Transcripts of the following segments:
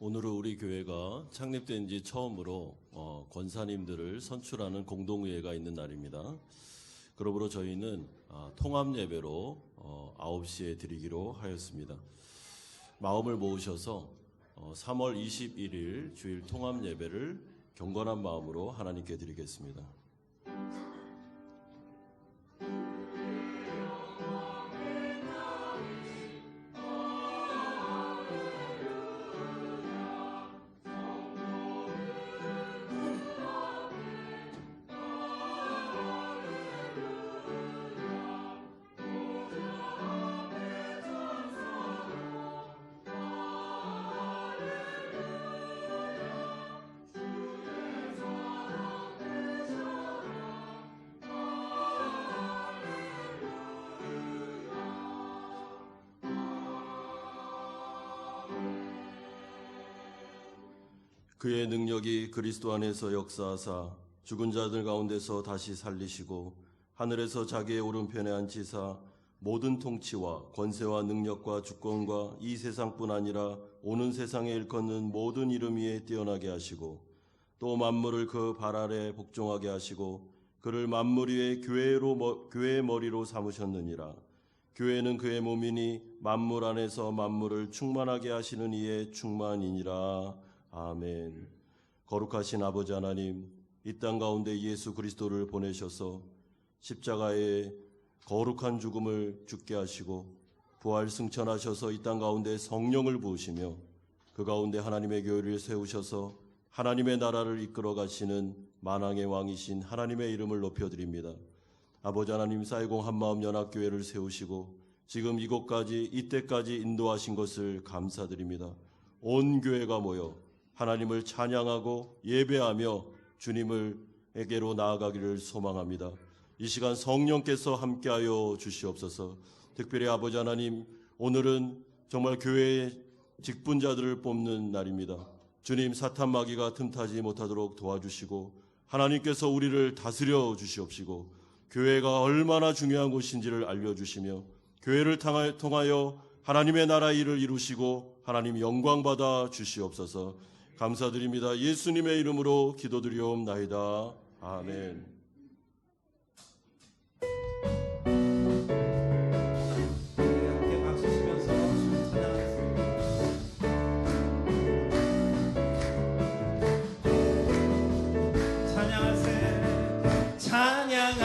오늘은 우리 교회가 창립된 지 처음으로 권사님들을 선출하는 공동회의가 있는 날입니다. 그러므로 저희는 통합 예배로 9시에 드리기로 하였습니다. 마음을 모으셔서 3월 21일 주일 통합 예배를 경건한 마음으로 하나님께 드리겠습니다. 그의 능력이 그리스도 안에서 역사하사 죽은 자들 가운데서 다시 살리시고 하늘에서 자기의 오른편에 앉히사 모든 통치와 권세와 능력과 주권과 이 세상뿐 아니라 오는 세상에 일컫는 모든 이름 위에 뛰어나게 하시고 또 만물을 그 발 아래 복종하게 하시고 그를 만물 위에 교회의 머리로 삼으셨느니라. 교회는 그의 몸이니 만물 안에서 만물을 충만하게 하시는 이의 충만이니라. 아멘. 거룩하신 아버지 하나님, 이 땅 가운데 예수 그리스도를 보내셔서 십자가의 거룩한 죽음을 죽게 하시고 부활 승천하셔서 이 땅 가운데 성령을 부으시며 그 가운데 하나님의 교회를 세우셔서 하나님의 나라를 이끌어 가시는 만왕의 왕이신 하나님의 이름을 높여드립니다. 아버지 하나님, 사이공 한마음 연합교회를 세우시고 지금 이곳까지 이때까지 인도하신 것을 감사드립니다. 온 교회가 모여 하나님을 찬양하고 예배하며 주님에게로 나아가기를 소망합니다. 이 시간 성령께서 함께하여 주시옵소서. 특별히 아버지 하나님, 오늘은 정말 교회의 직분자들을 뽑는 날입니다. 주님, 사탄 마귀가 틈타지 못하도록 도와주시고 하나님께서 우리를 다스려 주시옵시고 교회가 얼마나 중요한 곳인지를 알려주시며 교회를 통하여 하나님의 나라 일을 이루시고 하나님 영광 받아 주시옵소서. 감사드립니다. 예수님의 이름으로 기도드리옵나이다. 아멘. 찬양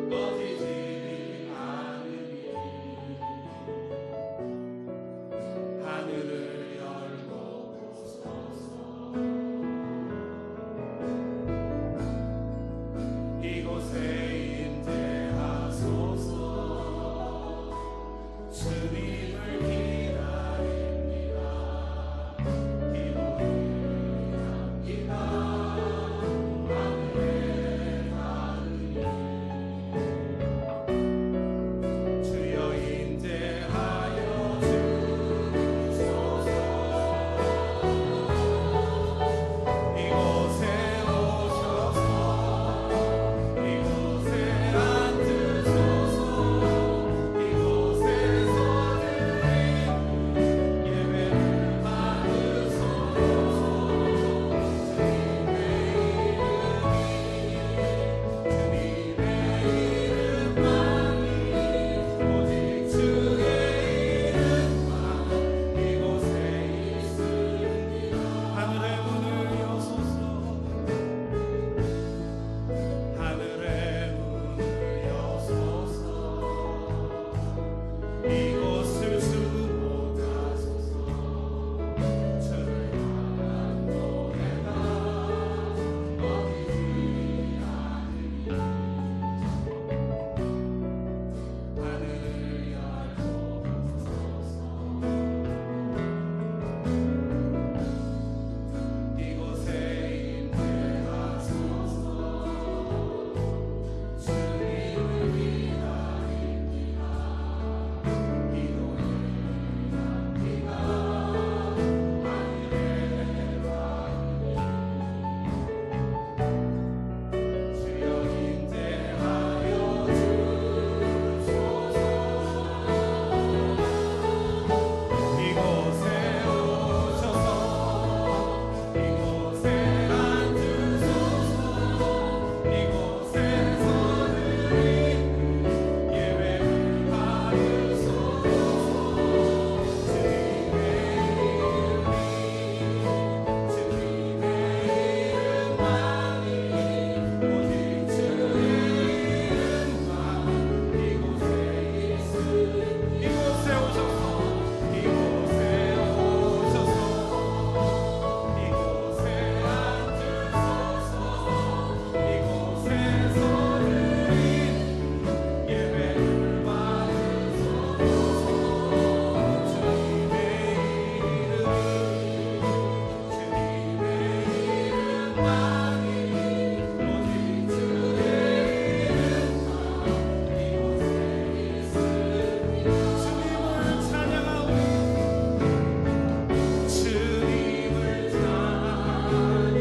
꺼지지 않으니 하늘을 열고 보소서. 이곳에 임재하소서. 주님을 기다립니다. 기도를 합니다. 하늘에 닿으니 주여 임재하여 주소서. 이곳에 오셔서 이곳에 앉으소서. 이곳에서 드리는 예배를 받으소서. 주님의 이름만이 오직 주의 이름만 이곳에 있습니다. 하늘의 문을 여소서. 하늘의 문을 여소서. 이곳을 주목하소서. 주를 향한 노래가 꺼지지 않으니 하늘을 열고 보소서. 이곳에 임재하소서. 주님을 기다립니다. 기도를 합니다. 하늘에 닿으니 주여 임재하여 주소서. 이곳에 오셔서 이곳에 앉으소서. 이곳에서 드리는 예배를 받으소서. 주님의 이름만이 오직 주의 이름만 이곳에 있으니 이곳에 오셔서 이곳에 오셔서 이곳에 앉으소서. 이곳에서 드리는 예배를 받으소서. 주님의 이름만이 오직 주의 이름만 이곳에 있습니다. 주님을 찬양하오니 주님을 찬양하오니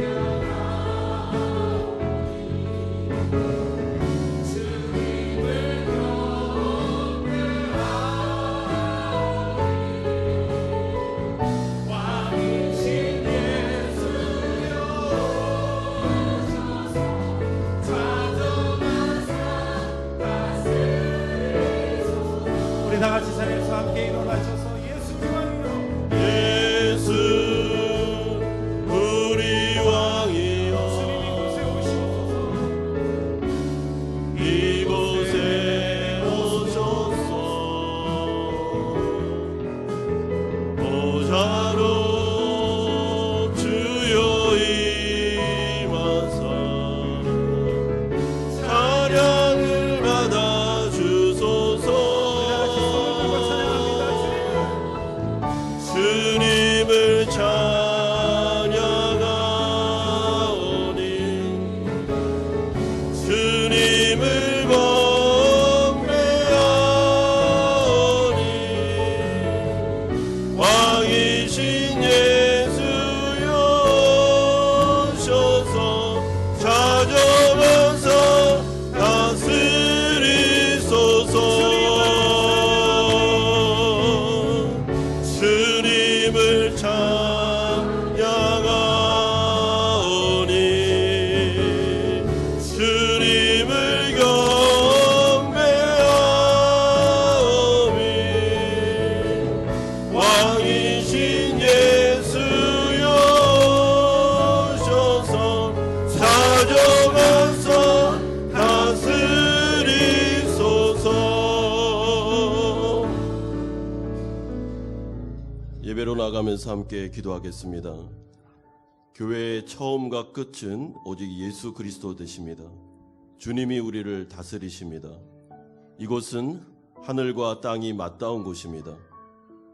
주님을 경배하오니 왕이신 예수여 오셔서 좌정한 삶 다스리소서. 우리 다 같이 자리에서 함께 일어나셔서 예수님 왕이여 예수 우리 왕이여 주님 이곳에 오시옵소서. 이곳에 오셔서 보좌로 주여 임하사 찬양을 받아 주소서. 주님을 찬양하오니 주님을 경배하오니 왕이신 예수여 오셔서 찾아와서 다스리소서. 주님을 찬양하오니 주님을 경배하오니 왕이신 예수여 오셔서 찾아와서 다스리 나아가면서 함께 기도하겠습니다. 교회의 처음과 끝은 오직 예수 그리스도 되십니다. 주님이 우리를 다스리십니다. 이곳은 하늘과 땅이 맞닿은 곳입니다.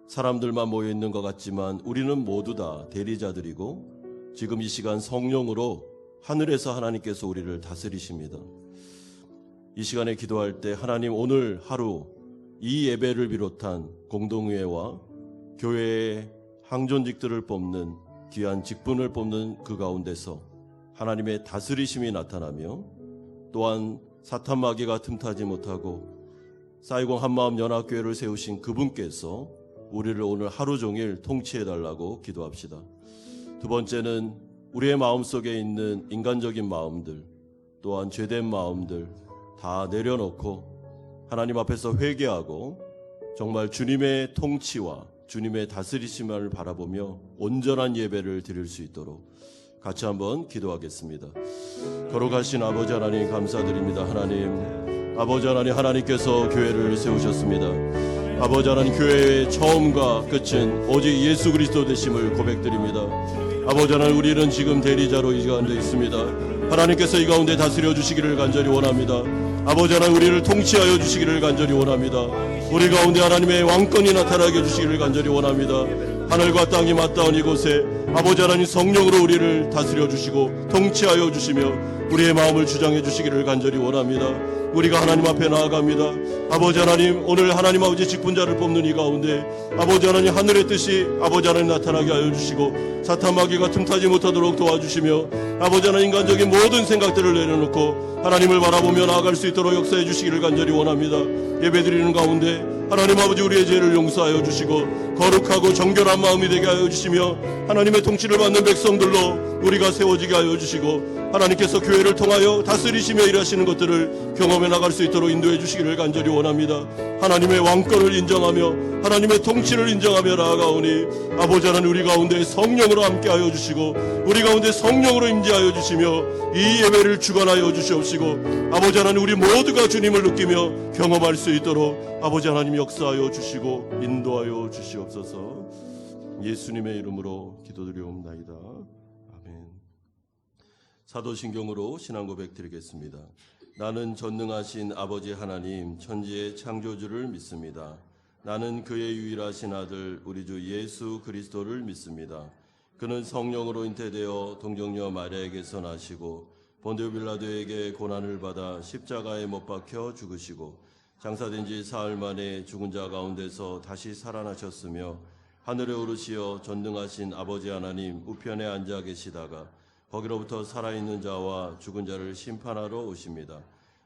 사람들만 모여 있는 것 같지만 우리는 모두 다 대리자들이고 지금 이 시간 성령으로 하늘에서 하나님께서 우리를 다스리십니다. 이 시간에 기도할 때 하나님 오늘 하루 이 예배를 비롯한 공동회와 교회의 항존직들을 뽑는 귀한 직분을 뽑는 그 가운데서 하나님의 다스리심이 나타나며 또한 사탄 마귀가 틈타지 못하고 사이공 한마음 연합교회를 세우신 그분께서 우리를 오늘 하루 종일 통치해달라고 기도합시다. 두 번째는 우리의 마음속에 있는 인간적인 마음들 또한 죄된 마음들 다 내려놓고 하나님 앞에서 회개하고 정말 주님의 통치와 주님의 다스리심을 바라보며 온전한 예배를 드릴 수 있도록 같이 한번 기도하겠습니다. 거룩하신 아버지 하나님 감사드립니다. 하나님, 아버지 하나님, 하나님께서 교회를 세우셨습니다. 아버지 하나님, 교회의 처음과 끝은 오직 예수 그리스도 되심을 고백드립니다. 아버지 하나님, 우리는 지금 대리자로 이 가운데 있습니다. 하나님께서 이 가운데 다스려 주시기를 간절히 원합니다. 아버지 하나님, 우리를 통치하여 주시기를 간절히 원합니다. 우리 가운데 하나님의 왕권이 나타나게 해주시기를 간절히 원합니다. 하늘과 땅이 맞닿은 이곳에 아버지 하나님 성령으로 우리를 다스려 주시고 통치하여 주시며 우리의 마음을 주장해 주시기를 간절히 원합니다. 우리가 하나님 앞에 나아갑니다. 아버지 하나님, 오늘 하나님 아버지 직분자를 뽑는 이 가운데 아버지 하나님 하늘의 뜻이 아버지 하나님 나타나게 하여 주시고 사탄 마귀가 틈타지 못하도록 도와주시며 아버지 하나님 인간적인 모든 생각들을 내려놓고 하나님을 바라보며 나아갈 수 있도록 역사해 주시기를 간절히 원합니다. 예배드리는 가운데 하나님 아버지 우리의 죄를 용서하여 주시고 거룩하고 정결한 마음이 되게 하여 주시며 하나님의 통치를 받는 백성들로 우리가 세워지게 하여 주시고 하나님께서 교회를 통하여 다스리시며 일하시는 것들을 경험해 나갈 수 있도록 인도해 주시기를 간절히 원합니다. 하나님의 왕권을 인정하며 하나님의 통치를 인정하며 나아가오니 아버지 하나님 우리 가운데 성령으로 함께하여 주시고 우리 가운데 성령으로 임재하여 주시며 이 예배를 주관하여 주시옵시고 아버지 하나님 우리 모두가 주님을 느끼며 경험할 수 있도록 아버지 하나님 역사하여 주시고 인도하여 주시옵소서. 예수님의 이름으로 기도드리옵나이다. 아멘. 사도신경으로 신앙 고백 드리겠습니다. 나는 전능하신 아버지 하나님 천지의 창조주를 믿습니다. 나는 그의 유일하신 아들 우리 주 예수 그리스도를 믿습니다. 그는 성령으로 잉태되어 동정녀 마리아에게서 나시고 본디오 빌라도에게 고난을 받아 십자가에 못 박혀 죽으시고 장사된 지 사흘 만에 죽은 자 가운데서 다시 살아나셨으며 하늘에 오르시어 전능하신 아버지 하나님 우편에 앉아 계시다가 거기로부터 살아있는 자와 죽은 자를 심판하러 오십니다.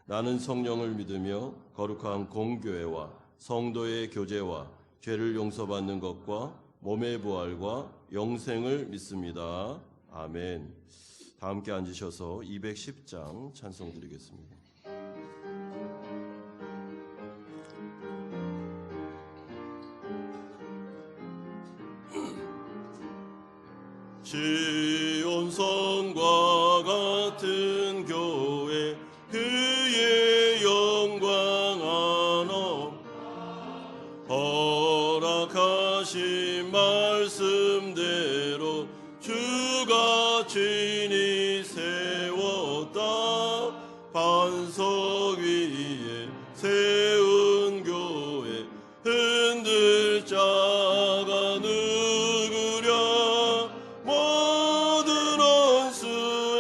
나는 성령을 믿으며 거룩한 공교회와 성도의 교제와 죄를 용서받는 것과 몸의 부활과 영생을 믿습니다. 아멘. 다 함께 앉으셔서 210장 찬송 드리겠습니다. 시온성과 같은 교회 그의 영광 안어 허락하신 말씀대로 주가 친히 세웠다. 반석 위에 세운 교회 흔들 자가 누구랴. 모든 원수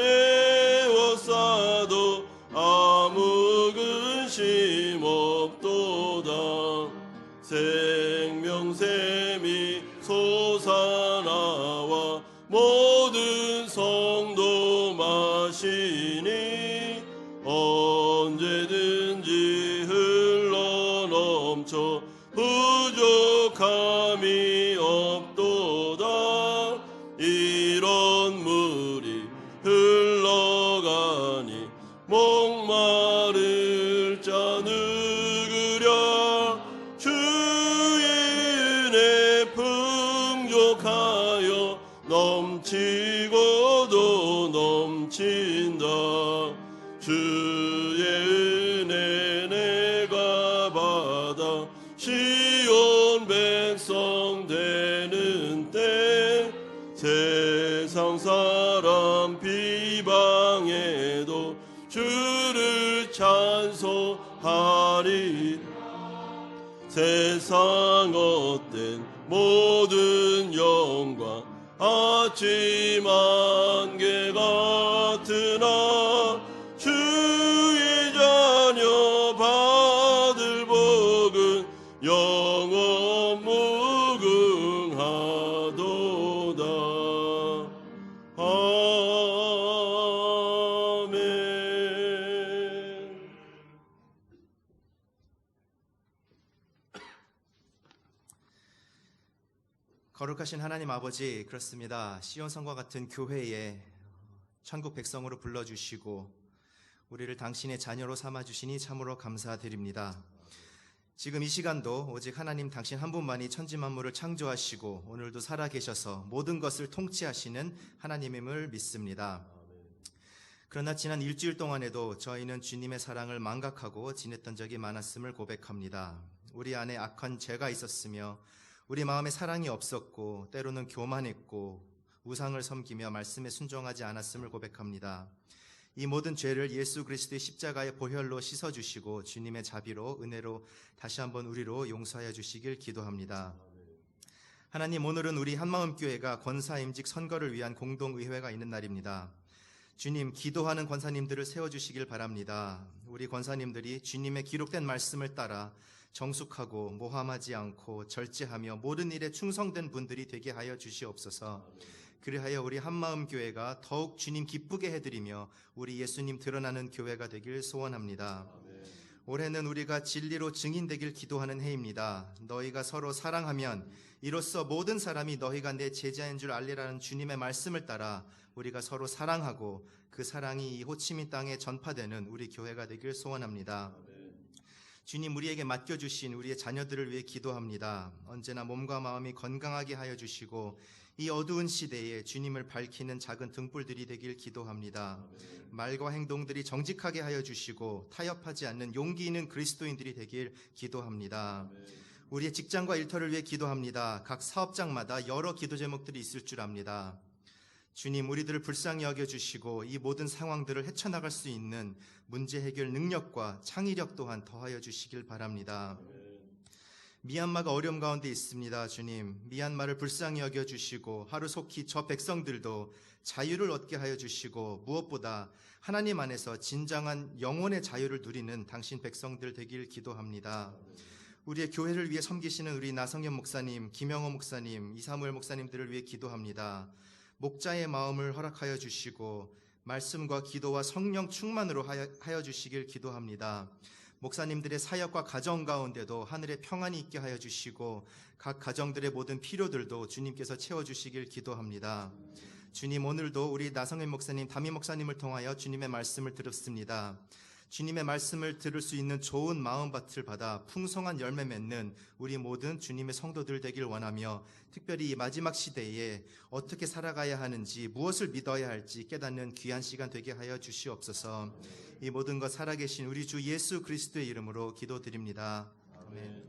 에워싸도 아무 근심 없도다. 생명샘이 솟아나와 모든 성도 마시니 언제든지 흘러넘쳐 부족함이 없도다. 이런 물이 흘러가니 목마를 자 누구랴. 주의 은혜 풍족하여 넘치고도 넘친다. 주의 은혜 내가 받아 시온 백성 되는 때 찬송하리. 세상 헛된 모든 영광 아침 안개 같으나 주의 자녀 받을 복은 영원 무궁하도다. 아멘. 거룩하신 하나님 아버지, 그렇습니다. 시온성과 같은 교회에 천국 백성으로 불러주시고 우리를 당신의 자녀로 삼아주시니 참으로 감사드립니다. 지금 이 시간도 오직 하나님 당신 한 분만이 천지만물을 창조하시고 오늘도 살아계셔서 모든 것을 통치하시는 하나님임을 믿습니다. 그러나 지난 일주일 동안에도 저희는 주님의 사랑을 망각하고 지냈던 적이 많았음을 고백합니다. 우리 안에 악한 죄가 있었으며 우리 마음에 사랑이 없었고 때로는 교만했고 우상을 섬기며 말씀에 순종하지 않았음을 고백합니다. 이 모든 죄를 예수 그리스도의 십자가의 보혈로 씻어주시고 주님의 자비로 은혜로 다시 한번 우리로 용서하여 주시길 기도합니다. 하나님, 오늘은 우리 한마음교회가 권사임직 선거를 위한 공동의회가 있는 날입니다. 주님, 기도하는 권사님들을 세워주시길 바랍니다. 우리 권사님들이 주님의 기록된 말씀을 따라 정숙하고 모함하지 않고 절제하며 모든 일에 충성된 분들이 되게 하여 주시옵소서. 그리하여 우리 한마음교회가 더욱 주님 기쁘게 해드리며 우리 예수님 드러나는 교회가 되길 소원합니다. 올해는 우리가 진리로 증인되길 기도하는 해입니다. 너희가 서로 사랑하면 이로써 모든 사람이 너희가 내 제자인 줄 알리라는 주님의 말씀을 따라 우리가 서로 사랑하고 그 사랑이 이 호치민 땅에 전파되는 우리 교회가 되길 소원합니다. 주님, 우리에게 맡겨주신 우리의 자녀들을 위해 기도합니다. 언제나 몸과 마음이 건강하게 하여 주시고 이 어두운 시대에 주님을 밝히는 작은 등불들이 되길 기도합니다. 말과 행동들이 정직하게 하여 주시고 타협하지 않는 용기 있는 그리스도인들이 되길 기도합니다. 우리의 직장과 일터를 위해 기도합니다. 각 사업장마다 여러 기도 제목들이 있을 줄 압니다. 주님, 우리들을 불쌍히 여겨주시고 이 모든 상황들을 헤쳐나갈 수 있는 문제 해결 능력과 창의력 또한 더하여 주시길 바랍니다. 미얀마가 어려움 가운데 있습니다. 주님, 미얀마를 불쌍히 여겨주시고 하루속히 저 백성들도 자유를 얻게 하여 주시고 무엇보다 하나님 안에서 진정한 영혼의 자유를 누리는 당신 백성들 되길 기도합니다. 우리의 교회를 위해 섬기시는 우리 나성현 목사님, 김영호 목사님, 이사무엘 목사님들을 위해 기도합니다. 목자의 마음을 허락하여 주시고 말씀과 기도와 성령 충만으로 하여 주시길 기도합니다. 목사님들의 사역과 가정 가운데도 하늘의 평안이 있게 하여 주시고 각 가정들의 모든 필요들도 주님께서 채워주시길 기도합니다. 주님, 오늘도 우리 나성현 목사님, 담임 목사님을 통하여 주님의 말씀을 들었습니다. 주님의 말씀을 들을 수 있는 좋은 마음밭을 받아 풍성한 열매 맺는 우리 모든 주님의 성도들 되길 원하며 특별히 이 마지막 시대에 어떻게 살아가야 하는지 무엇을 믿어야 할지 깨닫는 귀한 시간 되게 하여 주시옵소서. 이 모든 것 살아계신 우리 주 예수 그리스도의 이름으로 기도드립니다. 아멘.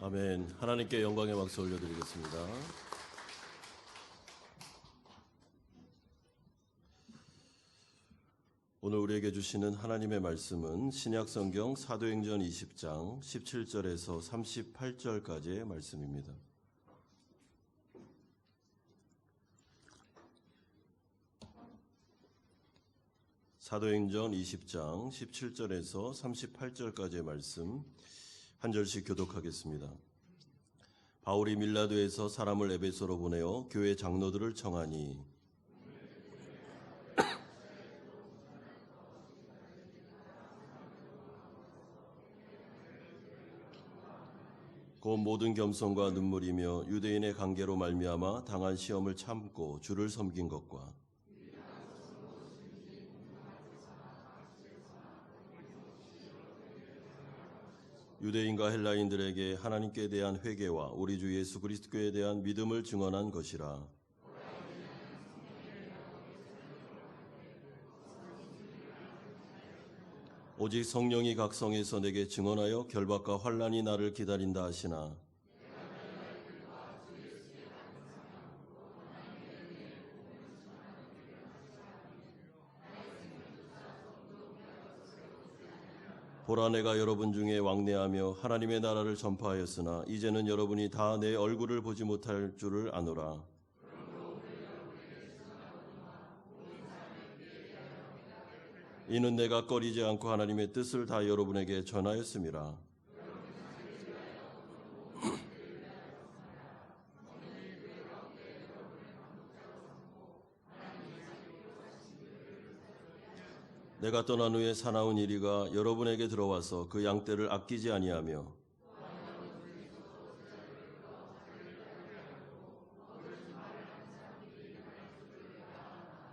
아멘. 하나님께 영광의 박수 올려드리겠습니다. 오늘 우리에게 주시는 하나님의 말씀은 신약성경 사도행전 20장 17절에서 38절까지의 말씀입니다. 사도행전 20장 17절에서 38절까지의 말씀 한 절씩 교독하겠습니다. 바울이 밀라도에서 사람을 에베소로 보내어 교회 장로들을 청하니 곧 모든 겸손과 눈물이며 유대인의 관계로 말미암아 당한 시험을 참고 주를 섬긴 것과 유대인과 헬라인들에게 하나님께 대한 회개와 우리 주 예수 그리스도에 대한 믿음을 증언한 것이라. 오직 성령이 각성에서 내게 증언하여 결박과 환난이 나를 기다린다 하시나 보라 내가 여러분 중에 왕래하며 하나님의 나라를 전파하였으나 이제는 여러분이 다 내 얼굴을 보지 못할 줄을 아노라. 이는 내가 꺼리지 않고 하나님의 뜻을 다 여러분에게 전하였음이라. 내가 떠난 후에 사나운 이리가 여러분에게 들어와서 그 양떼를 아끼지 아니하며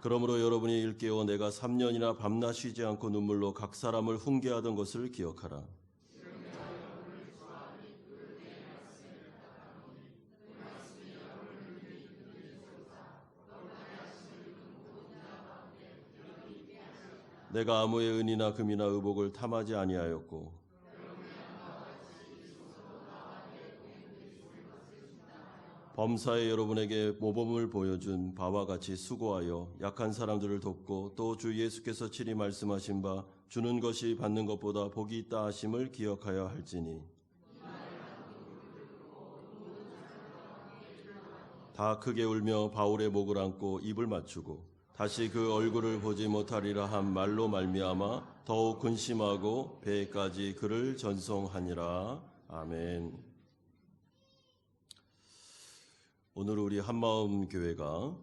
그러므로 여러분이 일깨워 내가 3년이나 밤낮 쉬지 않고 눈물로 각 사람을 훈계하던 것을 기억하라. 내가 아무의 은이나 금이나 의복을 탐하지 아니하였고 범사에 여러분에게 모범을 보여준 바와 같이 수고하여 약한 사람들을 돕고 또 주 예수께서 친히 말씀하신 바 주는 것이 받는 것보다 복이 있다 하심을 기억하여 할지니 다 크게 울며 바울의 목을 안고 입을 맞추고 다시 그 얼굴을 보지 못하리라 한 말로 말미암아 더욱 근심하고 배까지 그를 전송하니라. 아멘. 오늘 우리 한마음 교회가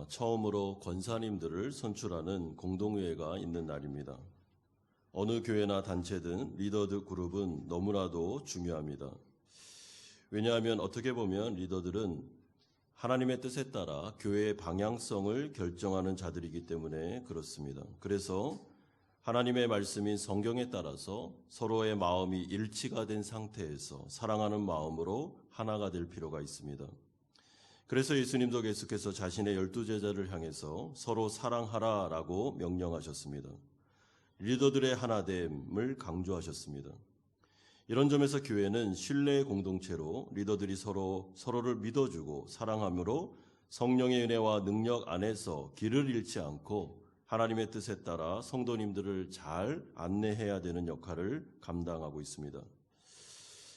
처음으로 권사님들을 선출하는 공동회의가 있는 날입니다. 어느 교회나 단체든 리더드 그룹은 너무나도 중요합니다. 왜냐하면 어떻게 보면 리더들은 하나님의 뜻에 따라 교회의 방향성을 결정하는 자들이기 때문에 그렇습니다. 그래서 하나님의 말씀인 성경에 따라서 서로의 마음이 일치가 된 상태에서 사랑하는 마음으로 하나가 될 필요가 있습니다. 그래서 예수님도 계속해서 자신의 12제자를 향해서 서로 사랑하라라고 명령하셨습니다. 리더들의 하나됨을 강조하셨습니다. 이런 점에서 교회는 신뢰의 공동체로 리더들이 서로를 믿어주고 사랑함으로 성령의 은혜와 능력 안에서 길을 잃지 않고 하나님의 뜻에 따라 성도님들을 잘 안내해야 되는 역할을 감당하고 있습니다.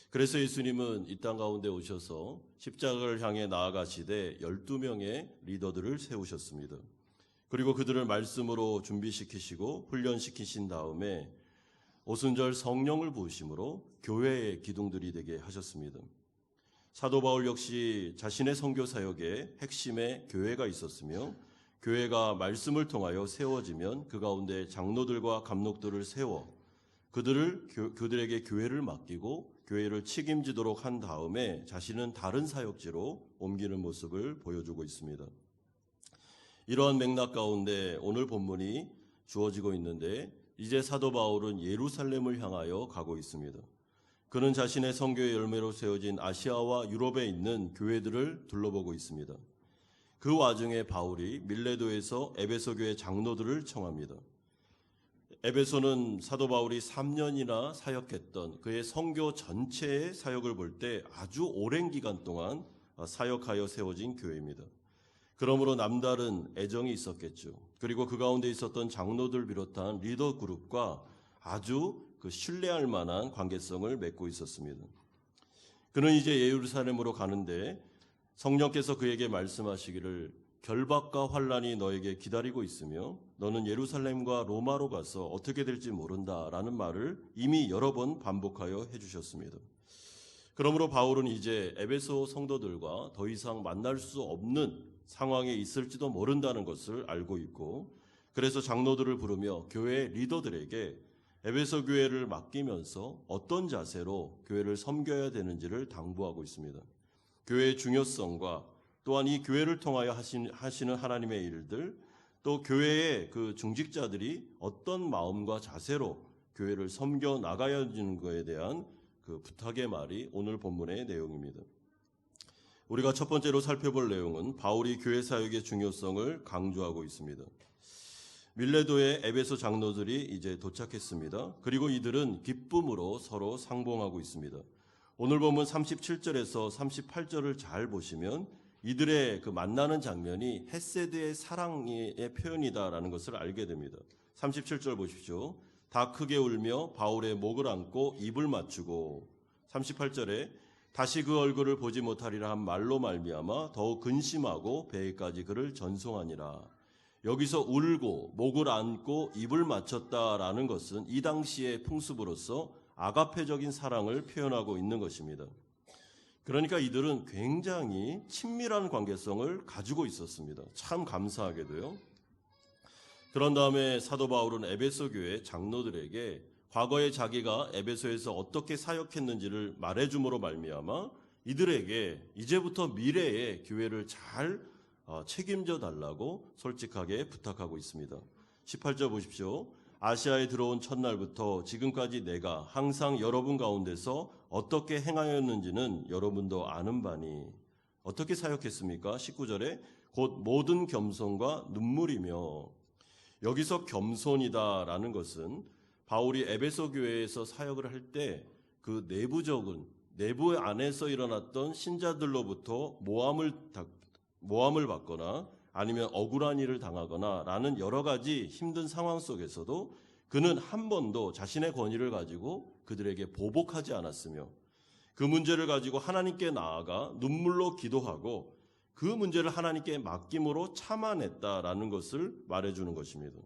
그래서 예수님은 이 땅 가운데 오셔서 십자가를 향해 나아가시되 12명의 리더들을 세우셨습니다. 그리고 그들을 말씀으로 준비시키시고 훈련시키신 다음에 오순절 성령을 부으심으로 교회의 기둥들이 되게 하셨습니다. 사도 바울 역시 자신의 선교 사역에 핵심에 교회가 있었으며 교회가 말씀을 통하여 세워지면 그 가운데 장로들과 감독들을 세워 그들에게 교회를 맡기고 교회를 책임지도록 한 다음에 자신은 다른 사역지로 옮기는 모습을 보여주고 있습니다. 이러한 맥락 가운데 오늘 본문이 주어지고 있는데 이제 사도 바울은 예루살렘을 향하여 가고 있습니다. 그는 자신의 선교의 열매로 세워진 아시아와 유럽에 있는 교회들을 둘러보고 있습니다. 그 와중에 바울이 밀레도에서 에베소 교회 장로들을 청합니다. 에베소는 사도 바울이 3년이나 사역했던 그의 선교 전체의 사역을 볼 때 아주 오랜 기간 동안 사역하여 세워진 교회입니다. 그러므로 남다른 애정이 있었겠죠. 그리고 그 가운데 있었던 장로들 비롯한 리더 그룹과 아주 신뢰할 만한 관계성을 맺고 있었습니다. 그는 이제 예루살렘으로 가는데 성령께서 그에게 말씀하시기를 결박과 환란이 너에게 기다리고 있으며 너는 예루살렘과 로마로 가서 어떻게 될지 모른다라는 말을 이미 여러 번 반복하여 해주셨습니다. 그러므로 바울은 이제 에베소 성도들과 더 이상 만날 수 없는 상황에 있을지도 모른다는 것을 알고 있고, 그래서 장로들을 부르며 교회 리더들에게 에베소 교회를 맡기면서 어떤 자세로 교회를 섬겨야 되는지를 당부하고 있습니다. 교회의 중요성과 또한 이 교회를 통하여 하시는 하나님의 일들, 또 교회의 그 중직자들이 어떤 마음과 자세로 교회를 섬겨 나가야 하는 것에 대한 그 부탁의 말이 오늘 본문의 내용입니다. 우리가 첫 번째로 살펴볼 내용은 바울이 교회 사역의 중요성을 강조하고 있습니다. 밀레도의 에베소 장로들이 이제 도착했습니다. 그리고 이들은 기쁨으로 서로 상봉하고 있습니다. 오늘 본문 37절에서 38절을 잘 보시면 이들의 그 만나는 장면이 헤세드의 사랑의 표현이다라는 것을 알게 됩니다. 37절 보십시오. 다 크게 울며 바울의 목을 안고 입을 맞추고, 38절에 다시 그 얼굴을 보지 못하리라 한 말로 말미암아 더욱 근심하고 배에까지 그를 전송하니라. 여기서 울고 목을 안고 입을 맞췄다라는 것은 이 당시의 풍습으로서 아가페적인 사랑을 표현하고 있는 것입니다. 그러니까 이들은 굉장히 친밀한 관계성을 가지고 있었습니다. 참 감사하게도요. 그런 다음에 사도 바울은 에베소 교회 장로들에게 과거에 자기가 에베소에서 어떻게 사역했는지를 말해줌으로 말미암아 이들에게 이제부터 미래의 교회를 잘 책임져 달라고 솔직하게 부탁하고 있습니다. 18절 보십시오. 아시아에 들어온 첫날부터 지금까지 내가 항상 여러분 가운데서 어떻게 행하였는지는 여러분도 아는 바니. 어떻게 사역했습니까? 19절에 곧 모든 겸손과 눈물이며, 여기서 겸손이다라는 것은 바울이 에베소 교회에서 사역을 할 때 그 내부 안에서 일어났던 신자들로부터 모함을 받거나 아니면 억울한 일을 당하거나 라는 여러 가지 힘든 상황 속에서도 그는 한 번도 자신의 권위를 가지고 그들에게 보복하지 않았으며, 그 문제를 가지고 하나님께 나아가 눈물로 기도하고 그 문제를 하나님께 맡김으로 참아냈다라는 것을 말해주는 것입니다.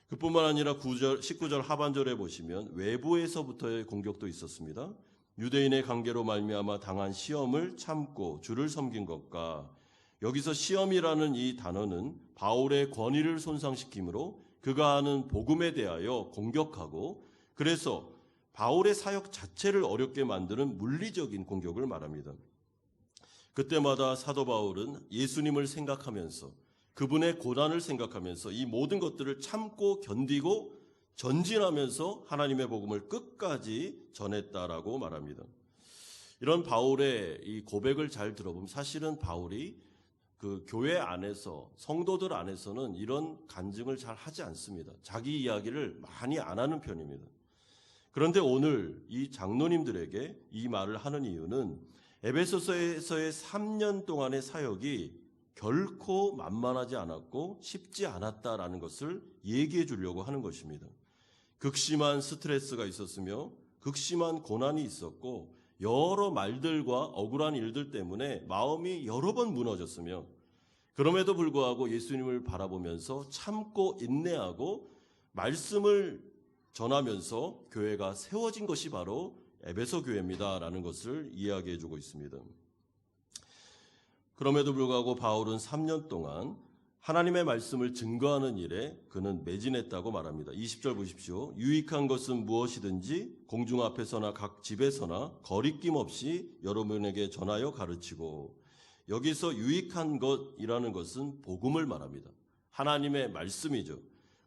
그뿐만 아니라 19절 하반절에 보시면 외부에서부터의 공격도 있었습니다. 유대인의 관계로 말미암아 당한 시험을 참고 주를 섬긴 것과, 여기서 시험이라는 이 단어는 바울의 권위를 손상시키므로 그가 하는 복음에 대하여 공격하고, 그래서 바울의 사역 자체를 어렵게 만드는 물리적인 공격을 말합니다. 그때마다 사도 바울은 예수님을 생각하면서, 그분의 고난을 생각하면서 이 모든 것들을 참고 견디고 전진하면서 하나님의 복음을 끝까지 전했다라고 말합니다. 이런 바울의 이 고백을 잘 들어보면 사실은 바울이 그 교회 안에서, 성도들 안에서는 이런 간증을 잘 하지 않습니다. 자기 이야기를 많이 안 하는 편입니다. 그런데 오늘 이 장로님들에게 이 말을 하는 이유는 에베소서에서의 3년 동안의 사역이 결코 만만하지 않았고 쉽지 않았다라는 것을 얘기해 주려고 하는 것입니다. 극심한 스트레스가 있었으며 극심한 고난이 있었고 여러 말들과 억울한 일들 때문에 마음이 여러 번 무너졌으며, 그럼에도 불구하고 예수님을 바라보면서 참고 인내하고 말씀을 전하면서 교회가 세워진 것이 바로 에베소 교회입니다라는 것을 이야기해 주고 있습니다. 그럼에도 불구하고 바울은 3년 동안 하나님의 말씀을 증거하는 일에 그는 매진했다고 말합니다. 20절 보십시오. 유익한 것은 무엇이든지 공중 앞에서나 각 집에서나 거리낌 없이 여러분에게 전하여 가르치고, 여기서 유익한 것이라는 것은 복음을 말합니다. 하나님의 말씀이죠.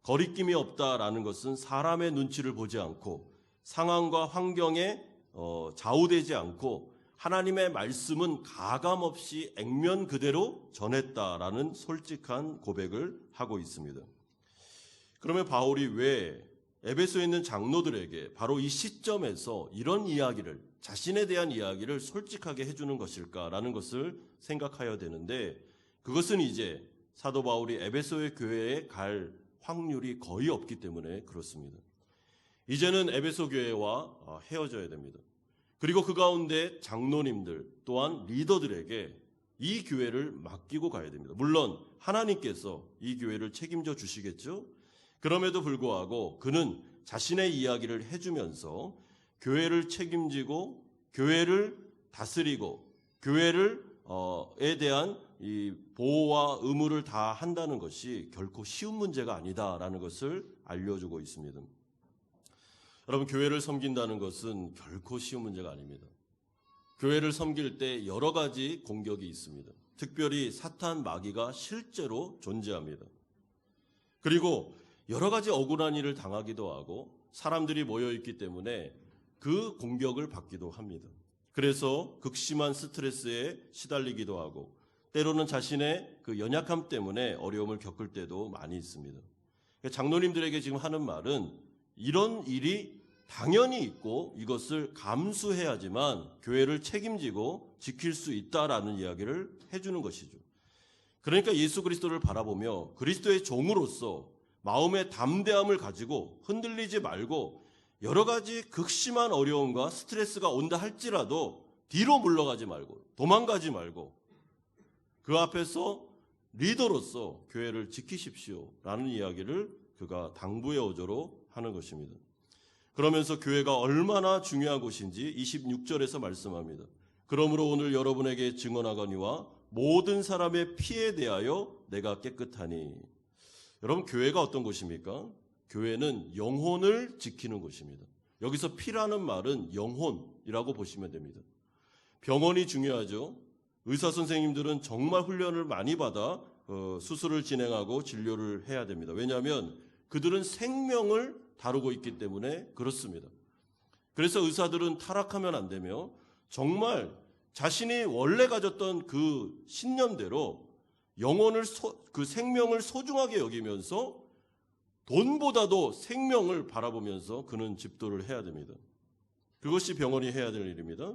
거리낌이 없다라는 것은 사람의 눈치를 보지 않고 상황과 환경에 좌우되지 않고 하나님의 말씀은 가감없이 액면 그대로 전했다라는 솔직한 고백을 하고 있습니다. 그러면 바울이 왜 에베소에 있는 장로들에게 바로 이 시점에서 이런 이야기를, 자신에 대한 이야기를 솔직하게 해주는 것일까라는 것을 생각해야 되는데, 그것은 이제 사도 바울이 에베소의 교회에 갈 확률이 거의 없기 때문에 그렇습니다. 이제는 에베소 교회와 헤어져야 됩니다. 그리고 그 가운데 장로님들 또한 리더들에게 이 교회를 맡기고 가야 됩니다. 물론 하나님께서 이 교회를 책임져 주시겠죠. 그럼에도 불구하고 그는 자신의 이야기를 해주면서 교회를 책임지고 교회를 다스리고 교회에 대한 이 보호와 의무를 다 한다는 것이 결코 쉬운 문제가 아니다라는 것을 알려주고 있습니다. 여러분, 교회를 섬긴다는 것은 결코 쉬운 문제가 아닙니다. 교회를 섬길 때 여러 가지 공격이 있습니다. 특별히 사탄 마귀가 실제로 존재합니다. 그리고 여러 가지 억울한 일을 당하기도 하고 사람들이 모여있기 때문에 그 공격을 받기도 합니다. 그래서 극심한 스트레스에 시달리기도 하고 때로는 자신의 그 연약함 때문에 어려움을 겪을 때도 많이 있습니다. 장로님들에게 지금 하는 말은 이런 일이 당연히 있고 이것을 감수해야지만 교회를 책임지고 지킬 수 있다라는 이야기를 해주는 것이죠. 그러니까 예수 그리스도를 바라보며 그리스도의 종으로서 마음의 담대함을 가지고 흔들리지 말고 여러 가지 극심한 어려움과 스트레스가 온다 할지라도 뒤로 물러가지 말고 도망가지 말고 그 앞에서 리더로서 교회를 지키십시오라는 이야기를 그가 당부의 어조로 하는 것입니다. 그러면서 교회가 얼마나 중요한 곳인지 26절에서 말씀합니다. 그러므로 오늘 여러분에게 증언하거니와 모든 사람의 피에 대하여 내가 깨끗하니. 여러분, 교회가 어떤 곳입니까? 교회는 영혼을 지키는 곳입니다. 여기서 피라는 말은 영혼이라고 보시면 됩니다. 병원이 중요하죠. 의사 선생님들은 정말 훈련을 많이 받아 수술을 진행하고 진료를 해야 됩니다. 왜냐하면 그들은 생명을 다루고 있기 때문에 그렇습니다. 그래서 의사들은 타락하면 안 되며 정말 자신이 원래 가졌던 그 신념대로 영혼을 그 생명을 소중하게 여기면서 돈보다도 생명을 바라보면서 그는 집도를 해야 됩니다. 그것이 병원이 해야 될 일입니다.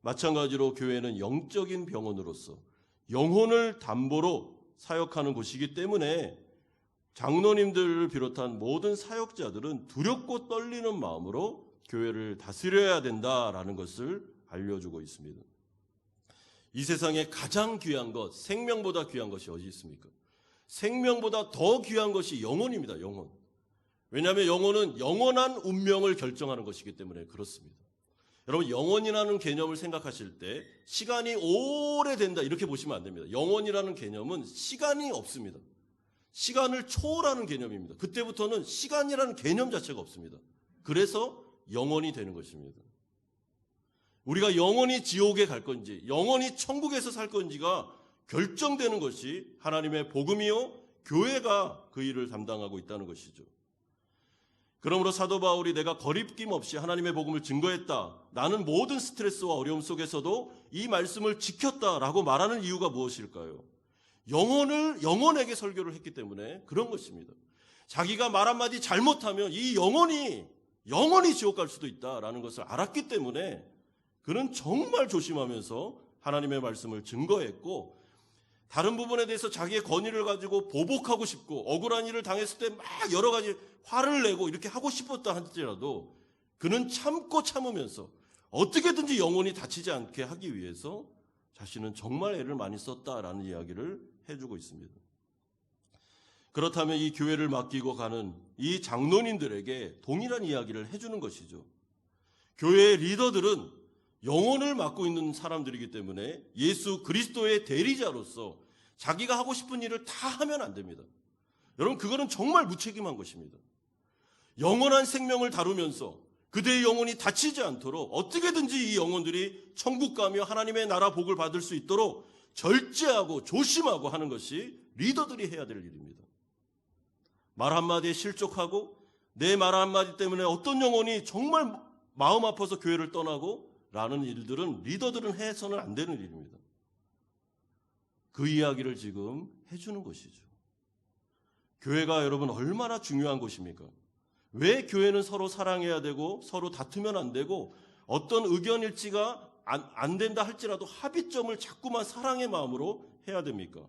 마찬가지로 교회는 영적인 병원으로서 영혼을 담보로 사역하는 곳이기 때문에 장로님들을 비롯한 모든 사역자들은 두렵고 떨리는 마음으로 교회를 다스려야 된다라는 것을 알려주고 있습니다. 이 세상에 가장 귀한 것, 생명보다 귀한 것이 어디 있습니까? 생명보다 더 귀한 것이 영혼입니다. 영혼. 왜냐하면 영혼은 영원한 운명을 결정하는 것이기 때문에 그렇습니다. 여러분, 영혼이라는 개념을 생각하실 때 시간이 오래된다 이렇게 보시면 안 됩니다. 영혼이라는 개념은 시간이 없습니다. 시간을 초월하는 개념입니다. 그때부터는 시간이라는 개념 자체가 없습니다. 그래서 영혼이 되는 것입니다. 우리가 영원히 지옥에 갈 건지 영원히 천국에서 살 건지가 결정되는 것이 하나님의 복음이요 교회가 그 일을 담당하고 있다는 것이죠. 그러므로 사도 바울이 내가 거리낌 없이 하나님의 복음을 증거했다. 나는 모든 스트레스와 어려움 속에서도 이 말씀을 지켰다라고 말하는 이유가 무엇일까요? 영혼에게 설교를 했기 때문에 그런 것입니다. 자기가 말 한마디 잘못하면 이 영혼이 지옥 갈 수도 있다라는 것을 알았기 때문에 그는 정말 조심하면서 하나님의 말씀을 증거했고 다른 부분에 대해서 자기의 권위를 가지고 보복하고 싶고 억울한 일을 당했을 때 막 여러 가지 화를 내고 이렇게 하고 싶었다 할지라도 그는 참으면서 어떻게든지 영혼이 다치지 않게 하기 위해서 자신은 정말 애를 많이 썼다라는 이야기를 해주고 있습니다. 그렇다면 이 교회를 맡기고 가는 이 장로님들에게 동일한 이야기를 해주는 것이죠. 교회의 리더들은 영혼을 맡고 있는 사람들이기 때문에 예수 그리스도의 대리자로서 자기가 하고 싶은 일을 다 하면 안 됩니다. 여러분, 그거는 정말 무책임한 것입니다. 영원한 생명을 다루면서 그들의 영혼이 다치지 않도록 어떻게든지 이 영혼들이 천국 가며 하나님의 나라 복을 받을 수 있도록 절제하고 조심하고 하는 것이 리더들이 해야 될 일입니다. 말 한마디에 실족하고 내 말 한마디 때문에 어떤 영혼이 정말 마음 아파서 교회를 떠나고 라는 일들은 리더들은 해서는 안 되는 일입니다. 그 이야기를 지금 해주는 것이죠. 교회가 여러분 얼마나 중요한 곳입니까? 왜 교회는 서로 사랑해야 되고 서로 다투면 안 되고 어떤 의견 일치가 안 된다 할지라도 합의점을 자꾸만 사랑의 마음으로 해야 됩니까?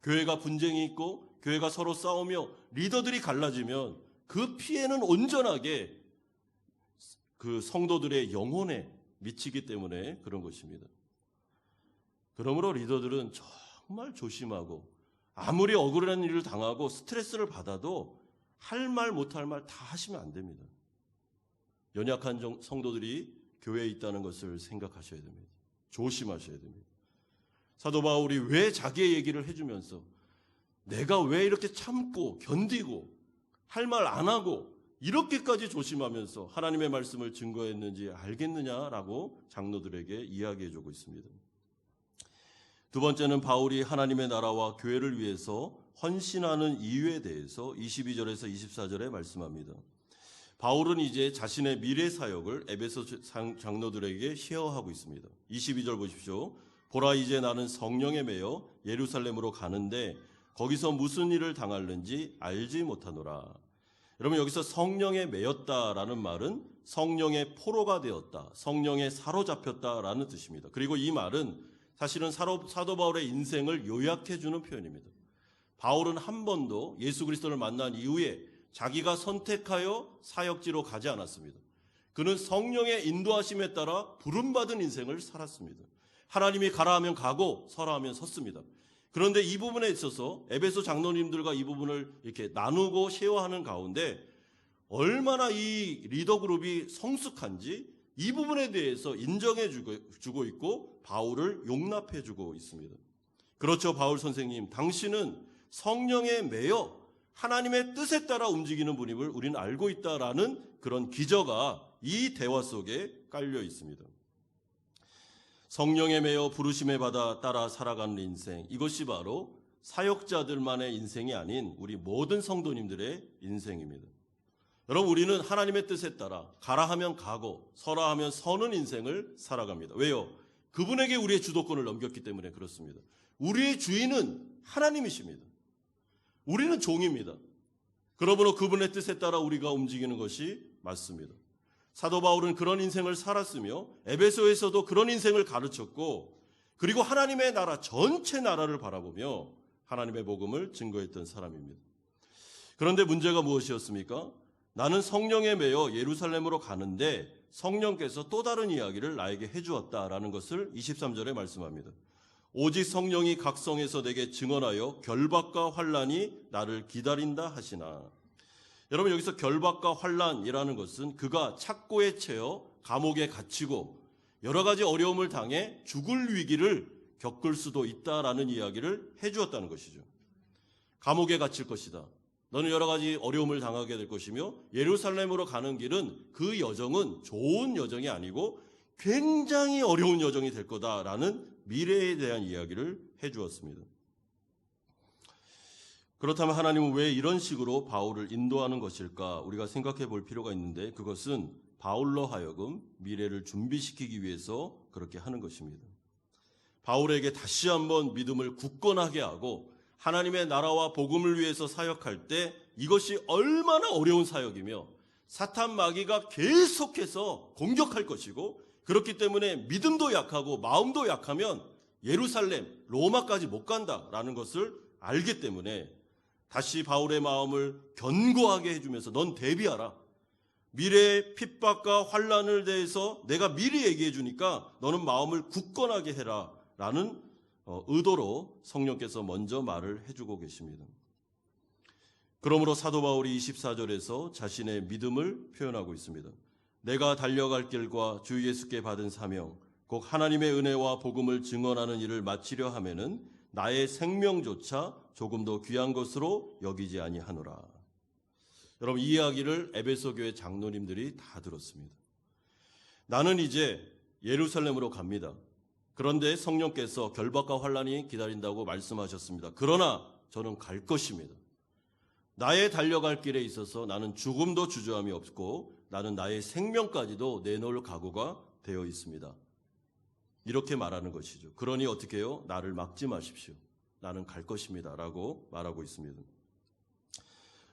교회가 분쟁이 있고 교회가 서로 싸우며 리더들이 갈라지면 그 피해는 온전하게 그 성도들의 영혼에 미치기 때문에 그런 것입니다. 그러므로 리더들은 정말 조심하고 아무리 억울한 일을 당하고 스트레스를 받아도 할 말 못할 말 다 하시면 안 됩니다. 연약한 성도들이 교회에 있다는 것을 생각하셔야 됩니다. 조심하셔야 됩니다. 사도 바울이 왜 자기의 얘기를 해주면서 내가 왜 이렇게 참고 견디고 할 말 안 하고 이렇게까지 조심하면서 하나님의 말씀을 증거했는지 알겠느냐라고 장로들에게 이야기해주고 있습니다. 두 번째는 바울이 하나님의 나라와 교회를 위해서 헌신하는 이유에 대해서 22절에서 24절에 말씀합니다. 바울은 이제 자신의 미래 사역을 에베소 장로들에게 쉐어하고 있습니다. 22절 보십시오. 보라, 이제 나는 성령에 매여 예루살렘으로 가는데 거기서 무슨 일을 당할는지 알지 못하노라. 여러분, 여기서 성령에 매였다라는 말은 성령의 포로가 되었다, 성령에 사로잡혔다라는 뜻입니다. 그리고 이 말은 사실은 사도 바울의 인생을 요약해주는 표현입니다. 바울은 한 번도 예수 그리스도를 만난 이후에 자기가 선택하여 사역지로 가지 않았습니다. 그는 성령의 인도하심에 따라 부름받은 인생을 살았습니다. 하나님이 가라 하면 가고 서라 하면 섰습니다. 그런데 이 부분에 있어서 에베소 장로님들과 이 부분을 이렇게 나누고 쉐어하는 가운데 얼마나 이 리더 그룹이 성숙한지 이 부분에 대해서 인정해 주고 있고 바울을 용납해 주고 있습니다. 그렇죠, 바울 선생님, 당신은 성령에 매여 하나님의 뜻에 따라 움직이는 분임을 우리는 알고 있다라는 그런 기저가 이 대화 속에 깔려 있습니다. 성령에 매여 부르심에 받아 따라 살아가는 인생, 이것이 바로 사역자들만의 인생이 아닌 우리 모든 성도님들의 인생입니다. 여러분, 우리는 하나님의 뜻에 따라 가라 하면 가고 서라 하면 서는 인생을 살아갑니다. 왜요? 그분에게 우리의 주도권을 넘겼기 때문에 그렇습니다. 우리의 주인은 하나님이십니다. 우리는 종입니다. 그러므로 그분의 뜻에 따라 우리가 움직이는 것이 맞습니다. 사도 바울은 그런 인생을 살았으며 에베소에서도 그런 인생을 가르쳤고, 그리고 하나님의 나라 전체 나라를 바라보며 하나님의 복음을 증거했던 사람입니다. 그런데 문제가 무엇이었습니까? 나는 성령에 매여 예루살렘으로 가는데 성령께서 또 다른 이야기를 나에게 해주었다라는 것을 23절에 말씀합니다. 오직 성령이 각 성에서 내게 증언하여 결박과 환난이 나를 기다린다 하시나. 여러분, 여기서 결박과 환난이라는 것은 그가 착고에 채여 감옥에 갇히고 여러 가지 어려움을 당해 죽을 위기를 겪을 수도 있다라는 이야기를 해주었다는 것이죠. 감옥에 갇힐 것이다. 너는 여러 가지 어려움을 당하게 될 것이며 예루살렘으로 가는 길은 그 여정은 좋은 여정이 아니고 굉장히 어려운 여정이 될 거다라는 미래에 대한 이야기를 해주었습니다. 그렇다면 하나님은 왜 이런 식으로 바울을 인도하는 것일까? 우리가 생각해 볼 필요가 있는데, 그것은 바울로 하여금 미래를 준비시키기 위해서 그렇게 하는 것입니다. 바울에게 다시 한번 믿음을 굳건하게 하고 하나님의 나라와 복음을 위해서 사역할 때 이것이 얼마나 어려운 사역이며 사탄 마귀가 계속해서 공격할 것이고, 그렇기 때문에 믿음도 약하고 마음도 약하면 예루살렘, 로마까지 못 간다라는 것을 알기 때문에 다시 바울의 마음을 견고하게 해주면서 넌 대비하라. 미래의 핍박과 환난을 대해서 내가 미리 얘기해 주니까 너는 마음을 굳건하게 해라 라는 의도로 성령께서 먼저 말을 해주고 계십니다. 그러므로 사도 바울이 24절에서 자신의 믿음을 표현하고 있습니다. 내가 달려갈 길과 주 예수께 받은 사명, 곧 하나님의 은혜와 복음을 증언하는 일을 마치려 하면은 나의 생명조차 조금도 귀한 것으로 여기지 아니하노라. 여러분, 이 이야기를 에베소 교회 장로님들이 다 들었습니다. 나는 이제 예루살렘으로 갑니다. 그런데 성령께서 결박과 환난이 기다린다고 말씀하셨습니다. 그러나 저는 갈 것입니다. 나의 달려갈 길에 있어서 나는 죽음도 주저함이 없고 나는 나의 생명까지도 내놓을 각오가 되어 있습니다. 이렇게 말하는 것이죠. 그러니 어떻게 해요? 나를 막지 마십시오. 나는 갈 것입니다. 라고 말하고 있습니다.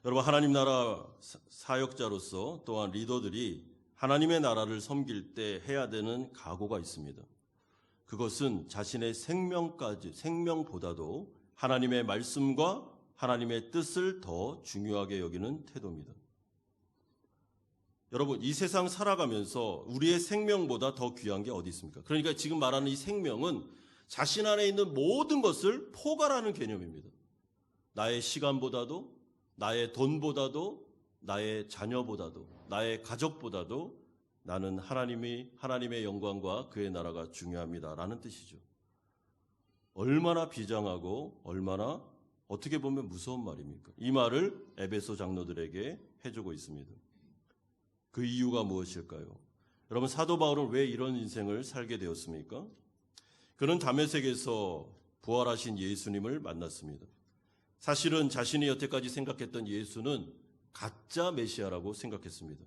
여러분, 하나님 나라 사역자로서 또한 리더들이 하나님의 나라를 섬길 때 해야 되는 각오가 있습니다. 그것은 자신의 생명보다도 하나님의 말씀과 하나님의 뜻을 더 중요하게 여기는 태도입니다. 여러분, 이 세상 살아가면서 우리의 생명보다 더 귀한 게 어디 있습니까? 그러니까 지금 말하는 이 생명은 자신 안에 있는 모든 것을 포괄하는 개념입니다. 나의 시간보다도, 나의 돈보다도, 나의 자녀보다도, 나의 가족보다도 나는 하나님의 영광과 그의 나라가 중요합니다라는 뜻이죠. 얼마나 비장하고 얼마나 어떻게 보면 무서운 말입니까? 이 말을 에베소 장로들에게 해주고 있습니다. 그 이유가 무엇일까요? 여러분, 사도 바울은 왜 이런 인생을 살게 되었습니까? 그는 다메섹에서 부활하신 예수님을 만났습니다. 사실은 자신이 여태까지 생각했던 예수는 가짜 메시아라고 생각했습니다.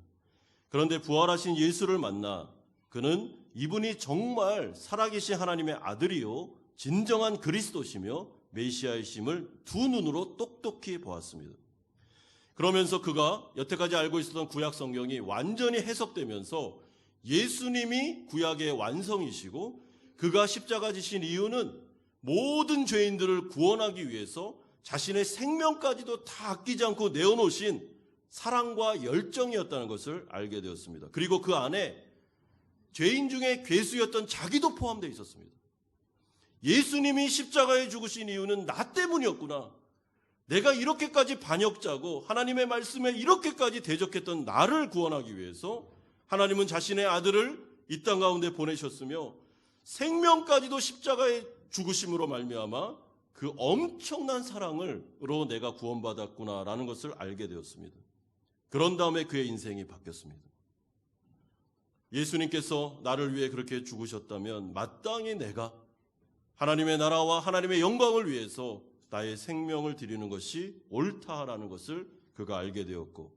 그런데 부활하신 예수를 만나 그는 이분이 정말 살아계신 하나님의 아들이요 진정한 그리스도시며 메시아이심을 두 눈으로 똑똑히 보았습니다. 그러면서 그가 여태까지 알고 있었던 구약 성경이 완전히 해석되면서 예수님이 구약의 완성이시고 그가 십자가 지신 이유는 모든 죄인들을 구원하기 위해서 자신의 생명까지도 다 아끼지 않고 내어놓으신 사랑과 열정이었다는 것을 알게 되었습니다. 그리고 그 안에 죄인 중에 괴수였던 자기도 포함되어 있었습니다. 예수님이 십자가에 죽으신 이유는 나 때문이었구나. 내가 이렇게까지 반역자고 하나님의 말씀에 이렇게까지 대적했던 나를 구원하기 위해서 하나님은 자신의 아들을 이 땅 가운데 보내셨으며 생명까지도 십자가에 죽으심으로 말미암아 그 엄청난 사랑으로 내가 구원받았구나라는 것을 알게 되었습니다. 그런 다음에 그의 인생이 바뀌었습니다. 예수님께서 나를 위해 그렇게 죽으셨다면 마땅히 내가 하나님의 나라와 하나님의 영광을 위해서 나의 생명을 드리는 것이 옳다라는 것을 그가 알게 되었고,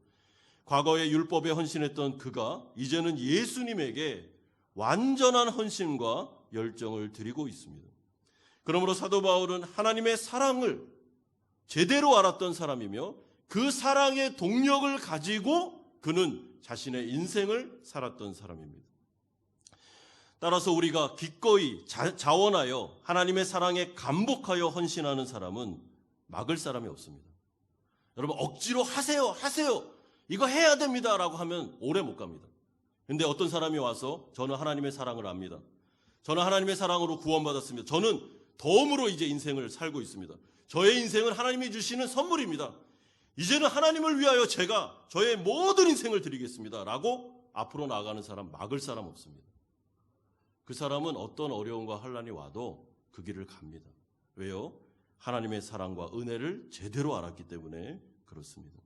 과거에 율법에 헌신했던 그가 이제는 예수님에게 완전한 헌신과 열정을 드리고 있습니다. 그러므로 사도 바울은 하나님의 사랑을 제대로 알았던 사람이며 그 사랑의 동력을 가지고 그는 자신의 인생을 살았던 사람입니다. 따라서 우리가 기꺼이 자원하여 하나님의 사랑에 감복하여 헌신하는 사람은 막을 사람이 없습니다. 여러분, 억지로 하세요 이거 해야 됩니다 라고 하면 오래 못 갑니다. 근데 어떤 사람이 와서 저는 하나님의 사랑을 압니다, 저는 하나님의 사랑으로 구원받았습니다, 저는 덤으로 이제 인생을 살고 있습니다, 저의 인생은 하나님이 주시는 선물입니다, 이제는 하나님을 위하여 제가 저의 모든 인생을 드리겠습니다 라고 앞으로 나아가는 사람, 막을 사람 없습니다. 그 사람은 어떤 어려움과 환난이 와도 그 길을 갑니다. 왜요? 하나님의 사랑과 은혜를 제대로 알았기 때문에 그렇습니다.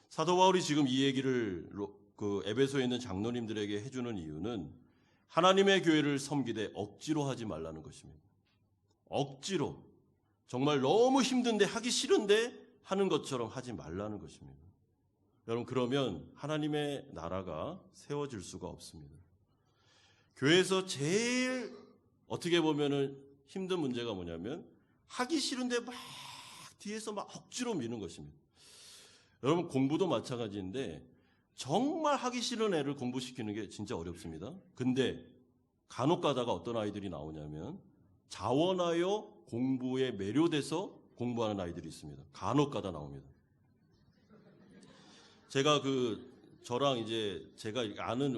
사도 바울이 지금 이 얘기를 그 에베소에 있는 장로님들에게 해주는 이유는 하나님의 교회를 섬기되 억지로 하지 말라는 것입니다. 억지로, 정말 너무 힘든데 하기 싫은데 하는 것처럼 하지 말라는 것입니다. 여러분, 그러면 하나님의 나라가 세워질 수가 없습니다. 교회에서 제일 어떻게 보면은 힘든 문제가 뭐냐면 하기 싫은데 막 뒤에서 막 억지로 미는 것입니다. 여러분, 공부도 마찬가지인데 정말 하기 싫은 애를 공부시키는 게 진짜 어렵습니다. 근데 간혹 가다가 어떤 아이들이 나오냐면 자원하여 공부에 매료돼서 공부하는 아이들이 있습니다. 간혹 가다 나옵니다. 제가 저랑 이제 제가 아는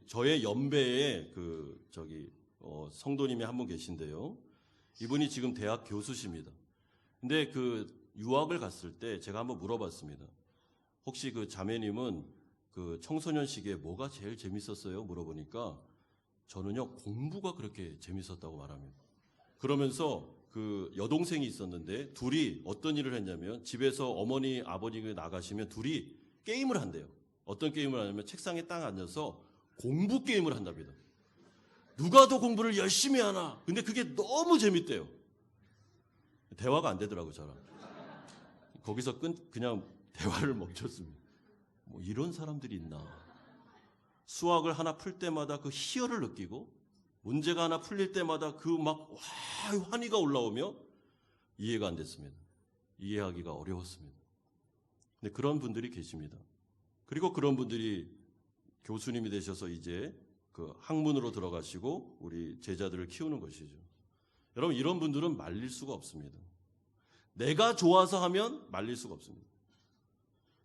저의 연배의 성도님이 한 분 계신데요. 이분이 지금 대학 교수십니다. 근데 유학을 갔을 때 제가 한번 물어봤습니다. 혹시 자매님은 청소년 시기에 뭐가 제일 재밌었어요? 물어보니까 저는요, 공부가 그렇게 재밌었다고 말합니다. 그러면서 여동생이 있었는데 둘이 어떤 일을 했냐면 집에서 어머니, 아버지가 나가시면 둘이 게임을 한대요. 어떤 게임을 하냐면 책상에 딱 앉아서 공부 게임을 한답니다. 누가 더 공부를 열심히 하나. 근데 그게 너무 재밌대요. 대화가 안 되더라고요, 저랑. 거기서 그냥 대화를 멈췄습니다. 뭐 이런 사람들이 있나. 수학을 하나 풀 때마다 그 희열을 느끼고 문제가 하나 풀릴 때마다 환희가 올라오며 이해가 안 됐습니다. 이해하기가 어려웠습니다. 네, 그런 분들이 계십니다. 그리고 그런 분들이 교수님이 되셔서 이제 그 학문으로 들어가시고 우리 제자들을 키우는 것이죠. 여러분, 이런 분들은 말릴 수가 없습니다. 내가 좋아서 하면 말릴 수가 없습니다.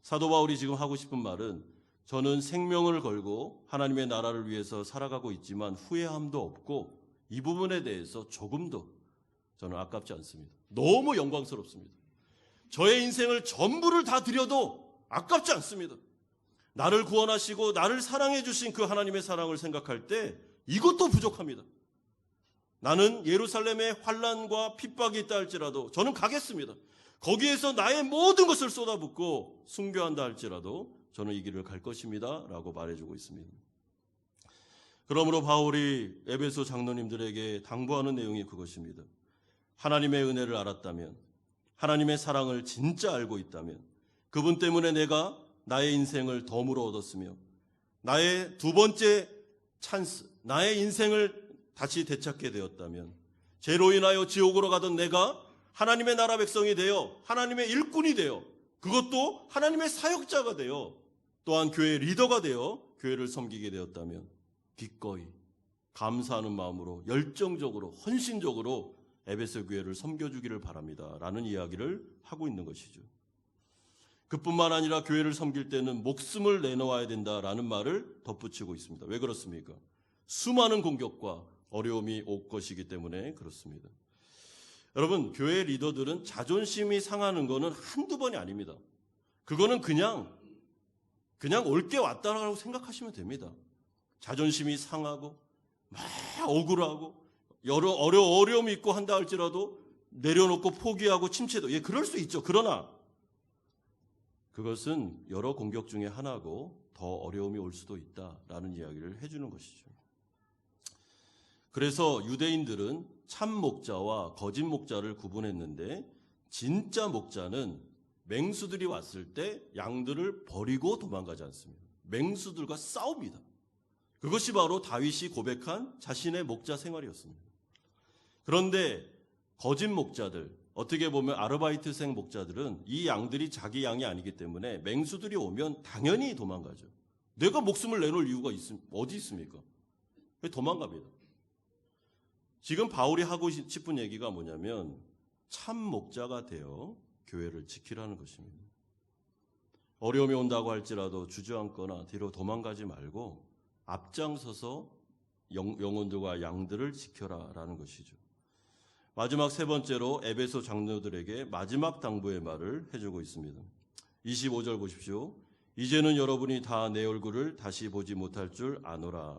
사도 바울이 지금 하고 싶은 말은 저는 생명을 걸고 하나님의 나라를 위해서 살아가고 있지만 후회함도 없고 이 부분에 대해서 조금도 저는 아깝지 않습니다. 너무 영광스럽습니다. 저의 인생을 전부를 다 드려도 아깝지 않습니다. 나를 구원하시고 나를 사랑해 주신 그 하나님의 사랑을 생각할 때 이것도 부족합니다. 나는 예루살렘에 환난과 핍박이 있다 할지라도 저는 가겠습니다. 거기에서 나의 모든 것을 쏟아붓고 순교한다 할지라도 저는 이 길을 갈 것입니다 라고 말해주고 있습니다. 그러므로 바울이 에베소 장로님들에게 당부하는 내용이 그것입니다. 하나님의 은혜를 알았다면, 하나님의 사랑을 진짜 알고 있다면, 그분 때문에 내가 나의 인생을 덤으로 얻었으며 나의 두 번째 찬스, 나의 인생을 다시 되찾게 되었다면, 죄로 인하여 지옥으로 가던 내가 하나님의 나라 백성이 되어 하나님의 일꾼이 되어 그것도 하나님의 사역자가 되어 또한 교회의 리더가 되어 교회를 섬기게 되었다면 기꺼이 감사하는 마음으로 열정적으로 헌신적으로 에베소 교회를 섬겨주기를 바랍니다 라는 이야기를 하고 있는 것이죠. 그뿐만 아니라 교회를 섬길 때는 목숨을 내놓아야 된다라는 말을 덧붙이고 있습니다. 왜 그렇습니까? 수많은 공격과 어려움이 올 것이기 때문에 그렇습니다. 여러분, 교회 리더들은 자존심이 상하는 거는 한두 번이 아닙니다. 그거는 그냥 올 게 왔다라고 생각하시면 됩니다. 자존심이 상하고 막 억울하고 여러 어려움이 있고 한다 할지라도 내려놓고 포기하고 침체도 그럴 수 있죠. 그러나 그것은 여러 공격 중에 하나고 더 어려움이 올 수도 있다라는 이야기를 해주는 것이죠. 그래서 유대인들은 참 목자와 거짓 목자를 구분했는데 진짜 목자는 맹수들이 왔을 때 양들을 버리고 도망가지 않습니다. 맹수들과 싸웁니다. 그것이 바로 다윗이 고백한 자신의 목자 생활이었습니다. 그런데 거짓 목자들, 어떻게 보면 아르바이트생 목자들은 이 양들이 자기 양이 아니기 때문에 맹수들이 오면 당연히 도망가죠. 내가 목숨을 내놓을 이유가 어디 있습니까? 도망갑니다. 지금 바울이 하고 싶은 얘기가 뭐냐면 참 목자가 되어 교회를 지키라는 것입니다. 어려움이 온다고 할지라도 주저앉거나 뒤로 도망가지 말고 앞장서서 영혼들과 양들을 지켜라라는 것이죠. 마지막 세 번째로 에베소 장로들에게 마지막 당부의 말을 해주고 있습니다. 25절 보십시오. 이제는 여러분이 다 내 얼굴을 다시 보지 못할 줄 아노라.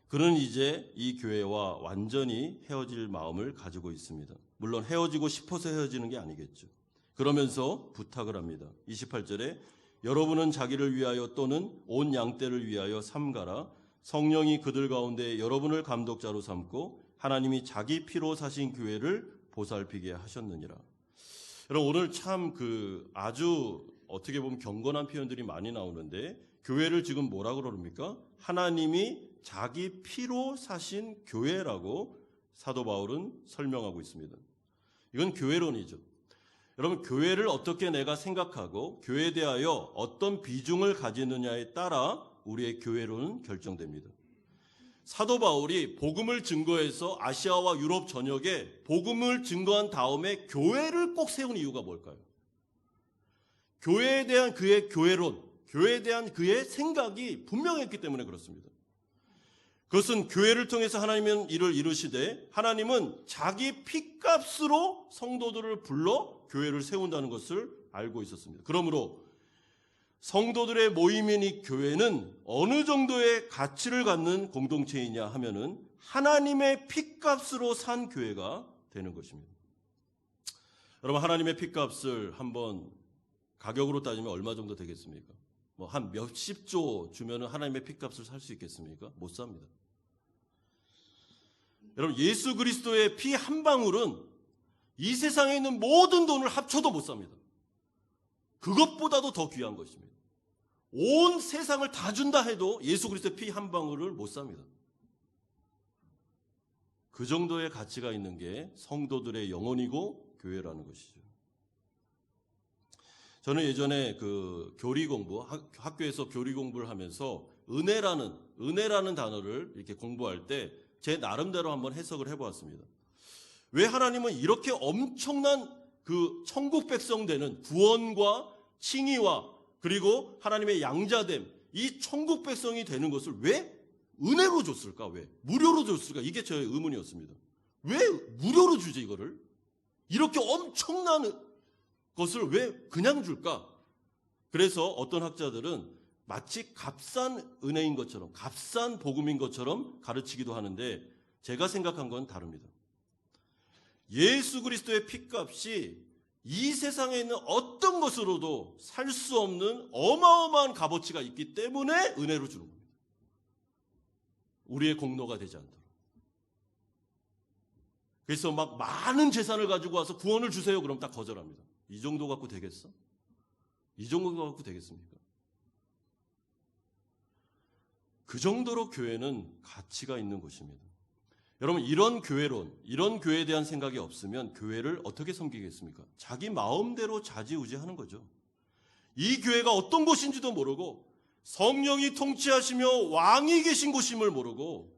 그는 이제 이 교회와 완전히 헤어질 마음을 가지고 있습니다. 물론 헤어지고 싶어서 헤어지는 게 아니겠죠. 그러면서 부탁을 합니다. 28절에 여러분은 자기를 위하여 또는 온 양떼를 위하여 삼가라. 성령이 그들 가운데 여러분을 감독자로 삼고 하나님이 자기 피로 사신 교회를 보살피게 하셨느니라. 여러분, 오늘 참 아주 어떻게 보면 경건한 표현들이 많이 나오는데 교회를 지금 뭐라고 그럽니까? 하나님이 자기 피로 사신 교회라고 사도 바울은 설명하고 있습니다. 이건 교회론이죠. 여러분, 교회를 어떻게 내가 생각하고 교회에 대하여 어떤 비중을 가지느냐에 따라 우리의 교회론은 결정됩니다. 사도 바울이 복음을 증거해서 아시아와 유럽 전역에 복음을 증거한 다음에 교회를 꼭 세운 이유가 뭘까요? 교회에 대한 그의 교회론, 교회에 대한 그의 생각이 분명했기 때문에 그렇습니다. 그것은 교회를 통해서 하나님은 일을 이루시되 하나님은 자기 피값으로 성도들을 불러 교회를 세운다는 것을 알고 있었습니다. 그러므로 성도들의 모임인 이 교회는 어느 정도의 가치를 갖는 공동체이냐 하면은 하나님의 피값으로 산 교회가 되는 것입니다. 여러분, 하나님의 피값을 한번 가격으로 따지면 얼마 정도 되겠습니까? 한 몇십조 주면은 하나님의 피값을 살 수 있겠습니까? 못 삽니다. 여러분, 예수 그리스도의 피 한 방울은 이 세상에 있는 모든 돈을 합쳐도 못 삽니다. 그것보다도 더 귀한 것입니다. 온 세상을 다 준다 해도 예수 그리스도의 피 한 방울을 못 삽니다. 그 정도의 가치가 있는 게 성도들의 영혼이고 교회라는 것이죠. 저는 예전에 그 교리 공부, 학교에서 교리 공부를 하면서 은혜라는 단어를 이렇게 공부할 때 제 나름대로 한번 해석을 해보았습니다. 왜 하나님은 이렇게 엄청난 그 천국 백성 되는 구원과 칭의와 그리고 하나님의 양자됨, 이 천국 백성이 되는 것을 왜 은혜로 줬을까? 왜 무료로 줬을까? 이게 저의 의문이었습니다. 왜 무료로 주지 이거를? 이렇게 엄청난 것을 왜 그냥 줄까? 그래서 어떤 학자들은 마치 값싼 은혜인 것처럼, 값싼 복음인 것처럼 가르치기도 하는데 제가 생각한 건 다릅니다. 예수 그리스도의 피값이 이 세상에 있는 어떤 것으로도 살 수 없는 어마어마한 값어치가 있기 때문에 은혜로 주는 겁니다. 우리의 공로가 되지 않도록. 그래서 막 많은 재산을 가지고 와서 구원을 주세요. 그럼 딱 거절합니다. 이 정도 갖고 되겠어? 이 정도 갖고 되겠습니까? 그 정도로 교회는 가치가 있는 곳입니다. 여러분, 이런 교회론, 이런 교회에 대한 생각이 없으면 교회를 어떻게 섬기겠습니까? 자기 마음대로 좌지우지하는 거죠. 이 교회가 어떤 곳인지도 모르고 성령이 통치하시며 왕이 계신 곳임을 모르고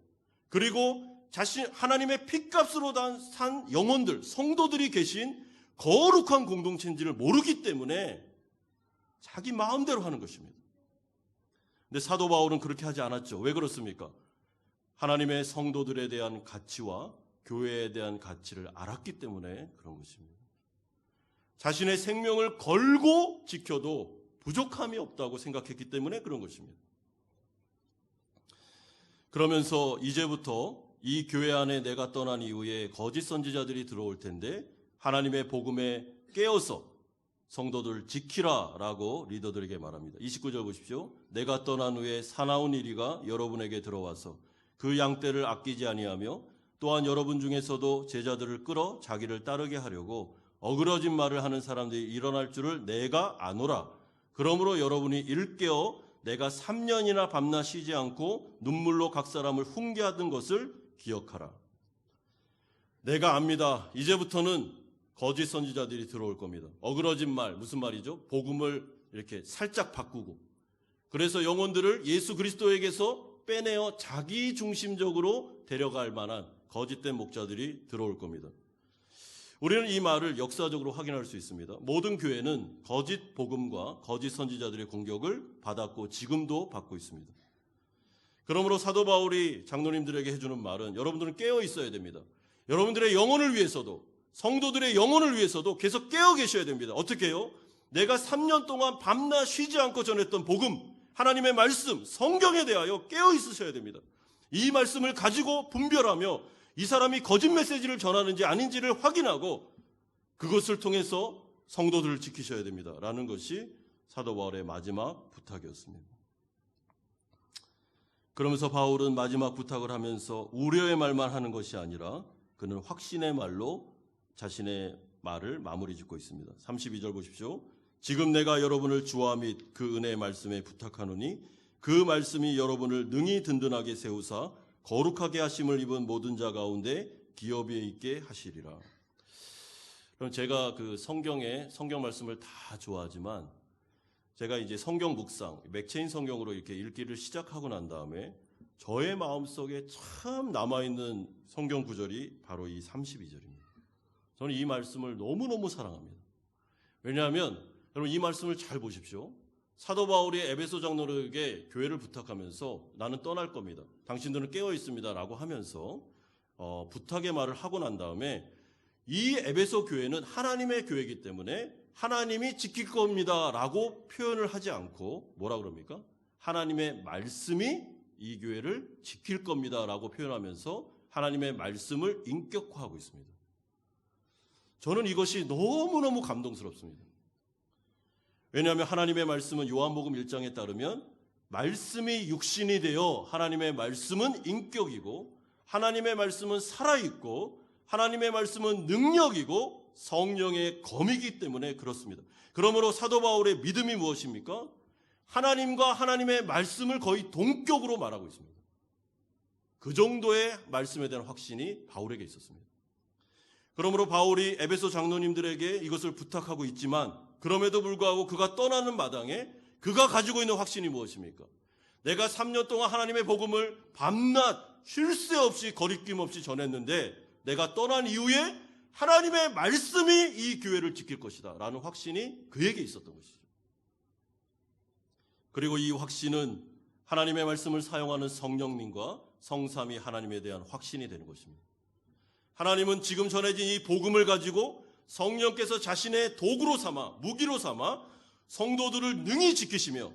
그리고 하나님의 핏값으로 산 영혼들, 성도들이 계신 거룩한 공동체인지를 모르기 때문에 자기 마음대로 하는 것입니다. 근데 사도 바울은 그렇게 하지 않았죠. 왜 그렇습니까? 하나님의 성도들에 대한 가치와 교회에 대한 가치를 알았기 때문에 그런 것입니다. 자신의 생명을 걸고 지켜도 부족함이 없다고 생각했기 때문에 그런 것입니다. 그러면서 이제부터 이 교회 안에 내가 떠난 이후에 거짓 선지자들이 들어올 텐데 하나님의 복음에 깨어서 성도들 지키라라고 리더들에게 말합니다. 29절 보십시오. 내가 떠난 후에 사나운 이리가 여러분에게 들어와서 그 양떼를 아끼지 아니하며 또한 여러분 중에서도 제자들을 끌어 자기를 따르게 하려고 어그러진 말을 하는 사람들이 일어날 줄을 내가 아노라. 그러므로 여러분이 일깨어 내가 3년이나 밤낮 쉬지 않고 눈물로 각 사람을 훈계하던 것을 기억하라. 내가 압니다. 이제부터는 거짓 선지자들이 들어올 겁니다. 어그러진 말, 무슨 말이죠? 복음을 이렇게 살짝 바꾸고 그래서 영혼들을 예수 그리스도에게서 빼내어 자기 중심적으로 데려갈 만한 거짓된 목자들이 들어올 겁니다. 우리는 이 말을 역사적으로 확인할 수 있습니다. 모든 교회는 거짓 복음과 거짓 선지자들의 공격을 받았고 지금도 받고 있습니다. 그러므로 사도 바울이 장로님들에게 해주는 말은 여러분들은 깨어 있어야 됩니다. 여러분들의 영혼을 위해서도 성도들의 영혼을 위해서도 계속 깨어 계셔야 됩니다. 어떻게 해요? 내가 3년 동안 밤낮 쉬지 않고 전했던 복음, 하나님의 말씀, 성경에 대하여 깨어 있으셔야 됩니다. 이 말씀을 가지고 분별하며 이 사람이 거짓 메시지를 전하는지 아닌지를 확인하고 그것을 통해서 성도들을 지키셔야 됩니다. 라는 것이 사도 바울의 마지막 부탁이었습니다. 그러면서 바울은 마지막 부탁을 하면서 우려의 말만 하는 것이 아니라 그는 확신의 말로 자신의 말을 마무리 짓고 있습니다. 32절 보십시오. 지금 내가 여러분을 주와 및 그 은혜의 말씀에 부탁하노니 그 말씀이 여러분을 능히 든든하게 세우사 거룩하게 하심을 입은 모든 자 가운데 기업에 있게 하시리라. 그럼 제가 그 성경 말씀을 다 좋아하지만 제가 이제 성경 묵상, 맥체인 성경으로 이렇게 읽기를 시작하고 난 다음에 저의 마음속에 참 남아있는 성경 구절이 바로 이 32절입니다. 저는 이 말씀을 너무너무 사랑합니다. 왜냐하면 여러분 이 말씀을 잘 보십시오. 사도 바울이 에베소 장로에게 교회를 부탁하면서 나는 떠날 겁니다. 당신들은 깨어 있습니다. 라고 하면서 부탁의 말을 하고 난 다음에 이 에베소 교회는 하나님의 교회이기 때문에 하나님이 지킬 겁니다. 라고 표현을 하지 않고 뭐라 그럽니까? 하나님의 말씀이 이 교회를 지킬 겁니다. 라고 표현하면서 하나님의 말씀을 인격화하고 있습니다. 저는 이것이 너무너무 감동스럽습니다. 왜냐하면 하나님의 말씀은 요한복음 1장에 따르면 말씀이 육신이 되어 하나님의 말씀은 인격이고 하나님의 말씀은 살아있고 하나님의 말씀은 능력이고 성령의 검이기 때문에 그렇습니다. 그러므로 사도 바울의 믿음이 무엇입니까? 하나님과 하나님의 말씀을 거의 동격으로 말하고 있습니다. 그 정도의 말씀에 대한 확신이 바울에게 있었습니다. 그러므로 바울이 에베소 장로님들에게 이것을 부탁하고 있지만 그럼에도 불구하고 그가 떠나는 마당에 그가 가지고 있는 확신이 무엇입니까? 내가 3년 동안 하나님의 복음을 밤낮 쉴 새 없이 거리낌 없이 전했는데 내가 떠난 이후에 하나님의 말씀이 이 교회를 지킬 것이다 라는 확신이 그에게 있었던 것이죠. 그리고 이 확신은 하나님의 말씀을 사용하는 성령님과 성삼위 하나님에 대한 확신이 되는 것입니다. 하나님은 지금 전해진 이 복음을 가지고 성령께서 자신의 도구로 삼아, 무기로 삼아 성도들을 능히 지키시며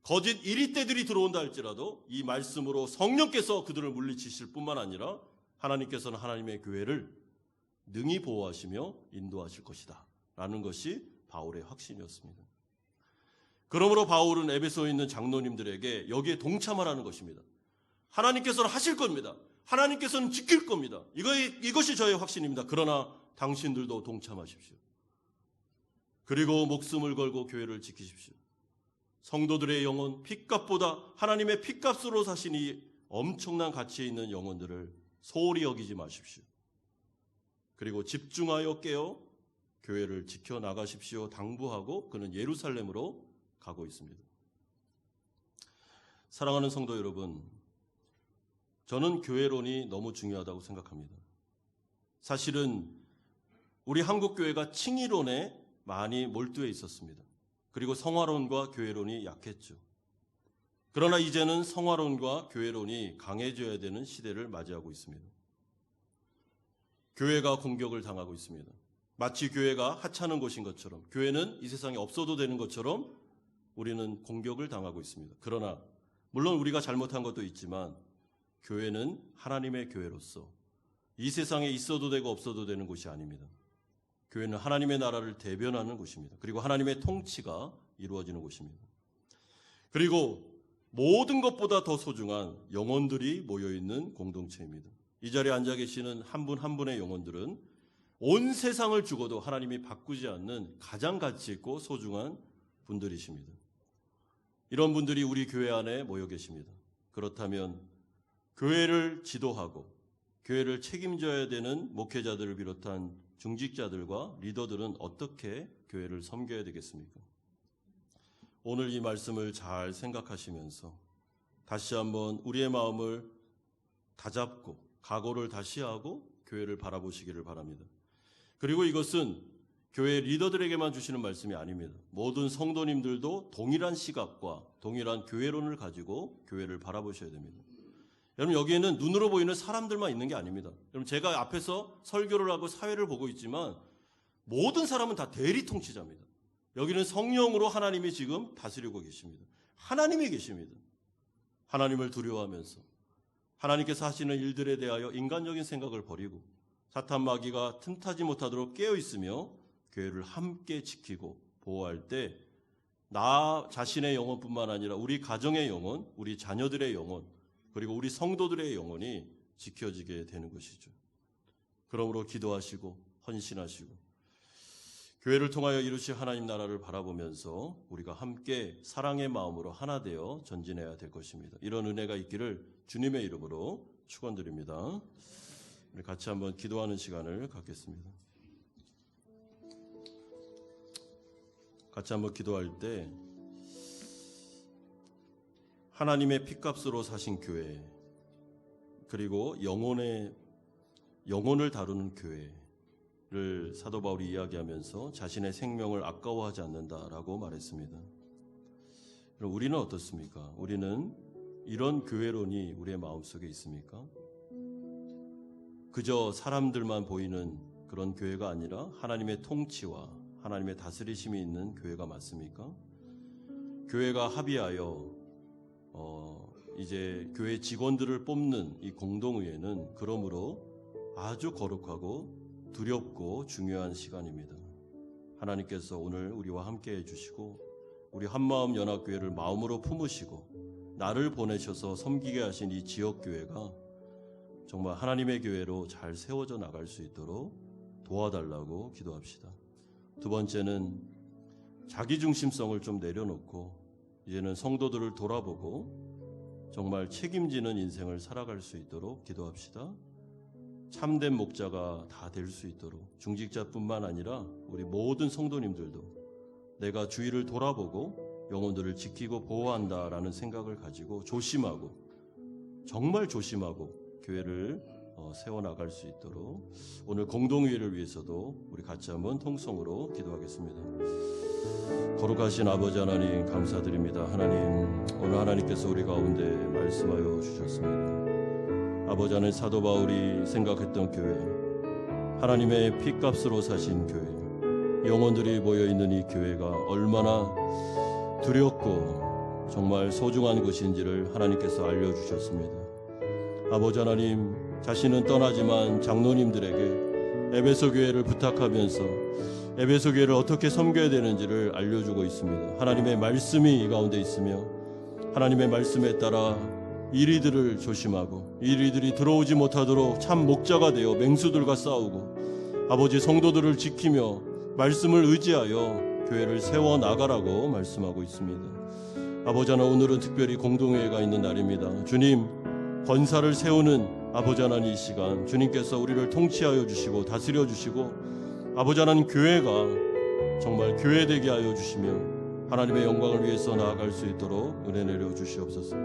거짓 이리떼들이 들어온다 할지라도 이 말씀으로 성령께서 그들을 물리치실 뿐만 아니라 하나님께서는 하나님의 교회를 능히 보호하시며 인도하실 것이다 라는 것이 바울의 확신이었습니다. 그러므로 바울은 에베소에 있는 장로님들에게 여기에 동참하라는 것입니다. 하나님께서는 하실 겁니다. 하나님께서는 지킬 겁니다. 이것이 저의 확신입니다. 그러나 당신들도 동참하십시오. 그리고 목숨을 걸고 교회를 지키십시오. 성도들의 영혼, 핏값보다 하나님의 핏값으로 사신 이 엄청난 가치에 있는 영혼들을 소홀히 여기지 마십시오. 그리고 집중하여 깨어 교회를 지켜나가십시오. 당부하고 그는 예루살렘으로 가고 있습니다. 사랑하는 성도 여러분, 저는 교회론이 너무 중요하다고 생각합니다. 사실은 우리 한국교회가 칭의론에 많이 몰두해 있었습니다. 그리고 성화론과 교회론이 약했죠. 그러나 이제는 성화론과 교회론이 강해져야 되는 시대를 맞이하고 있습니다. 교회가 공격을 당하고 있습니다. 마치 교회가 하찮은 곳인 것처럼, 교회는 이 세상에 없어도 되는 것처럼 우리는 공격을 당하고 있습니다. 그러나 물론 우리가 잘못한 것도 있지만 교회는 하나님의 교회로서 이 세상에 있어도 되고 없어도 되는 곳이 아닙니다. 교회는 하나님의 나라를 대변하는 곳입니다. 그리고 하나님의 통치가 이루어지는 곳입니다. 그리고 모든 것보다 더 소중한 영혼들이 모여있는 공동체입니다. 이 자리에 앉아 계시는 한 분 한 분의 영혼들은 온 세상을 주고도 하나님이 바꾸지 않는 가장 가치 있고 소중한 분들이십니다. 이런 분들이 우리 교회 안에 모여 계십니다. 그렇다면 교회를 지도하고 교회를 책임져야 되는 목회자들을 비롯한 중직자들과 리더들은 어떻게 교회를 섬겨야 되겠습니까? 오늘 이 말씀을 잘 생각하시면서 다시 한번 우리의 마음을 다잡고 각오를 다시 하고 교회를 바라보시기를 바랍니다. 그리고 이것은 교회 리더들에게만 주시는 말씀이 아닙니다. 모든 성도님들도 동일한 시각과 동일한 교회론을 가지고 교회를 바라보셔야 됩니다. 여러분, 여기에는 눈으로 보이는 사람들만 있는 게 아닙니다. 여러분, 제가 앞에서 설교를 하고 사회를 보고 있지만 모든 사람은 다 대리 통치자입니다. 여기는 성령으로 하나님이 지금 다스리고 계십니다. 하나님이 계십니다. 하나님을 두려워하면서 하나님께서 하시는 일들에 대하여 인간적인 생각을 버리고 사탄 마귀가 틈타지 못하도록 깨어있으며 교회를 함께 지키고 보호할 때 나 자신의 영혼뿐만 아니라 우리 가정의 영혼, 우리 자녀들의 영혼, 그리고 우리 성도들의 영혼이 지켜지게 되는 것이죠. 그러므로 기도하시고 헌신하시고 교회를 통하여 이루실 하나님 나라를 바라보면서 우리가 함께 사랑의 마음으로 하나 되어 전진해야 될 것입니다. 이런 은혜가 있기를 주님의 이름으로 축원드립니다. 우리 같이 한번 기도하는 시간을 갖겠습니다. 같이 한번 기도할 때 하나님의 핏값으로 사신 교회, 그리고 영혼을 다루는 교회를 사도 바울이 이야기하면서 자신의 생명을 아까워하지 않는다라고 말했습니다. 우리는 어떻습니까? 우리는 이런 교회론이 우리의 마음속에 있습니까? 그저 사람들만 보이는 그런 교회가 아니라 하나님의 통치와 하나님의 다스리심이 있는 교회가 맞습니까? 교회가 합의하여 이제 교회 직원들을 뽑는 이 공동의회는 그러므로 아주 거룩하고 두렵고 중요한 시간입니다. 하나님께서 오늘 우리와 함께 해주시고 우리 한마음 연합교회를 마음으로 품으시고 나를 보내셔서 섬기게 하신 이 지역교회가 정말 하나님의 교회로 잘 세워져 나갈 수 있도록 도와달라고 기도합시다. 두 번째는 자기중심성을 좀 내려놓고 이제는 성도들을 돌아보고 정말 책임지는 인생을 살아갈 수 있도록 기도합시다. 참된 목자가 다 될 수 있도록 중직자뿐만 아니라 우리 모든 성도님들도 내가 주위를 돌아보고 영혼들을 지키고 보호한다라는 생각을 가지고 조심하고, 정말 조심하고 교회를 세워나갈 수 있도록 오늘 공동회의를 위해서도 우리 같이 한번 통성으로 기도하겠습니다. 거룩하신 아버지 하나님, 감사드립니다. 하나님, 오늘 하나님께서 우리 가운데 말씀하여 주셨습니다. 아버지 하나님, 사도 바울이 생각했던 교회, 하나님의 핏값으로 사신 교회, 영혼들이 모여있는 이 교회가 얼마나 두렵고 정말 소중한 것인지를 하나님께서 알려주셨습니다. 아버지 하나님, 자신은 떠나지만 장로님들에게 에베소 교회를 부탁하면서 에베소 교회를 어떻게 섬겨야 되는지를 알려주고 있습니다. 하나님의 말씀이 이 가운데 있으며 하나님의 말씀에 따라 이리들을 조심하고 이리들이 들어오지 못하도록 참 목자가 되어 맹수들과 싸우고 아버지 성도들을 지키며 말씀을 의지하여 교회를 세워나가라고 말씀하고 있습니다. 아버지 하나님, 오늘은 특별히 공동회의가 있는 날입니다. 주님, 권사를 세우는 아버지 하나님, 이 시간 주님께서 우리를 통치하여 주시고 다스려 주시고 아버지 하나님, 교회가 정말 교회되게 하여 주시며 하나님의 영광을 위해서 나아갈 수 있도록 은혜 내려 주시옵소서.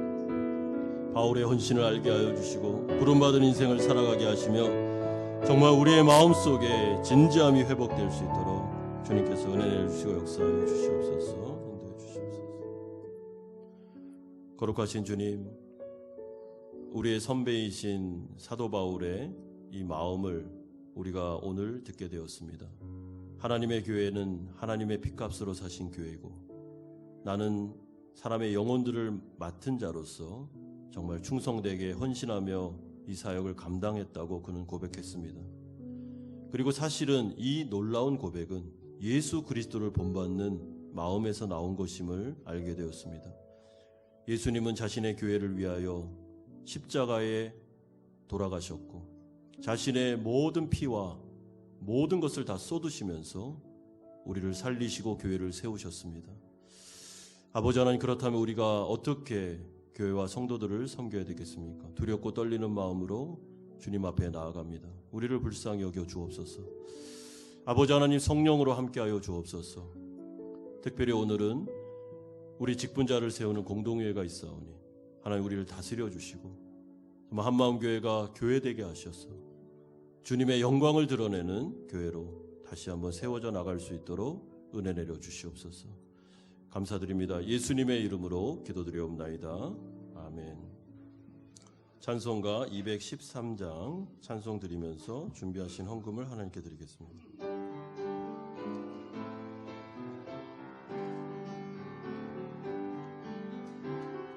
바울의 헌신을 알게 하여 주시고 부름받은 인생을 살아가게 하시며 정말 우리의 마음속에 진지함이 회복될 수 있도록 주님께서 은혜 내려 주시고 역사하여 주시옵소서. 인도해 주시옵소서. 거룩하신 주님, 우리의 선배이신 사도 바울의 이 마음을 우리가 오늘 듣게 되었습니다. 하나님의 교회는 하나님의 핏값으로 사신 교회이고 나는 사람의 영혼들을 맡은 자로서 정말 충성되게 헌신하며 이 사역을 감당했다고 그는 고백했습니다. 그리고 사실은 이 놀라운 고백은 예수 그리스도를 본받는 마음에서 나온 것임을 알게 되었습니다. 예수님은 자신의 교회를 위하여 십자가에 돌아가셨고 자신의 모든 피와 모든 것을 다 쏟으시면서 우리를 살리시고 교회를 세우셨습니다. 아버지 하나님, 그렇다면 우리가 어떻게 교회와 성도들을 섬겨야 되겠습니까? 두렵고 떨리는 마음으로 주님 앞에 나아갑니다. 우리를 불쌍히 여겨 주옵소서. 아버지 하나님, 성령으로 함께하여 주옵소서. 특별히 오늘은 우리 직분자를 세우는 공동회의가 있사오니 하나님, 우리를 다스려 주시고 한마음교회가 교회되게 하셔서 주님의 영광을 드러내는 교회로 다시 한번 세워져 나갈 수 있도록 은혜 내려 주시옵소서. 감사드립니다. 예수님의 이름으로 기도드리옵나이다. 아멘. 찬송가 213장 찬송 드리면서 준비하신 헌금을 하나님께 드리겠습니다.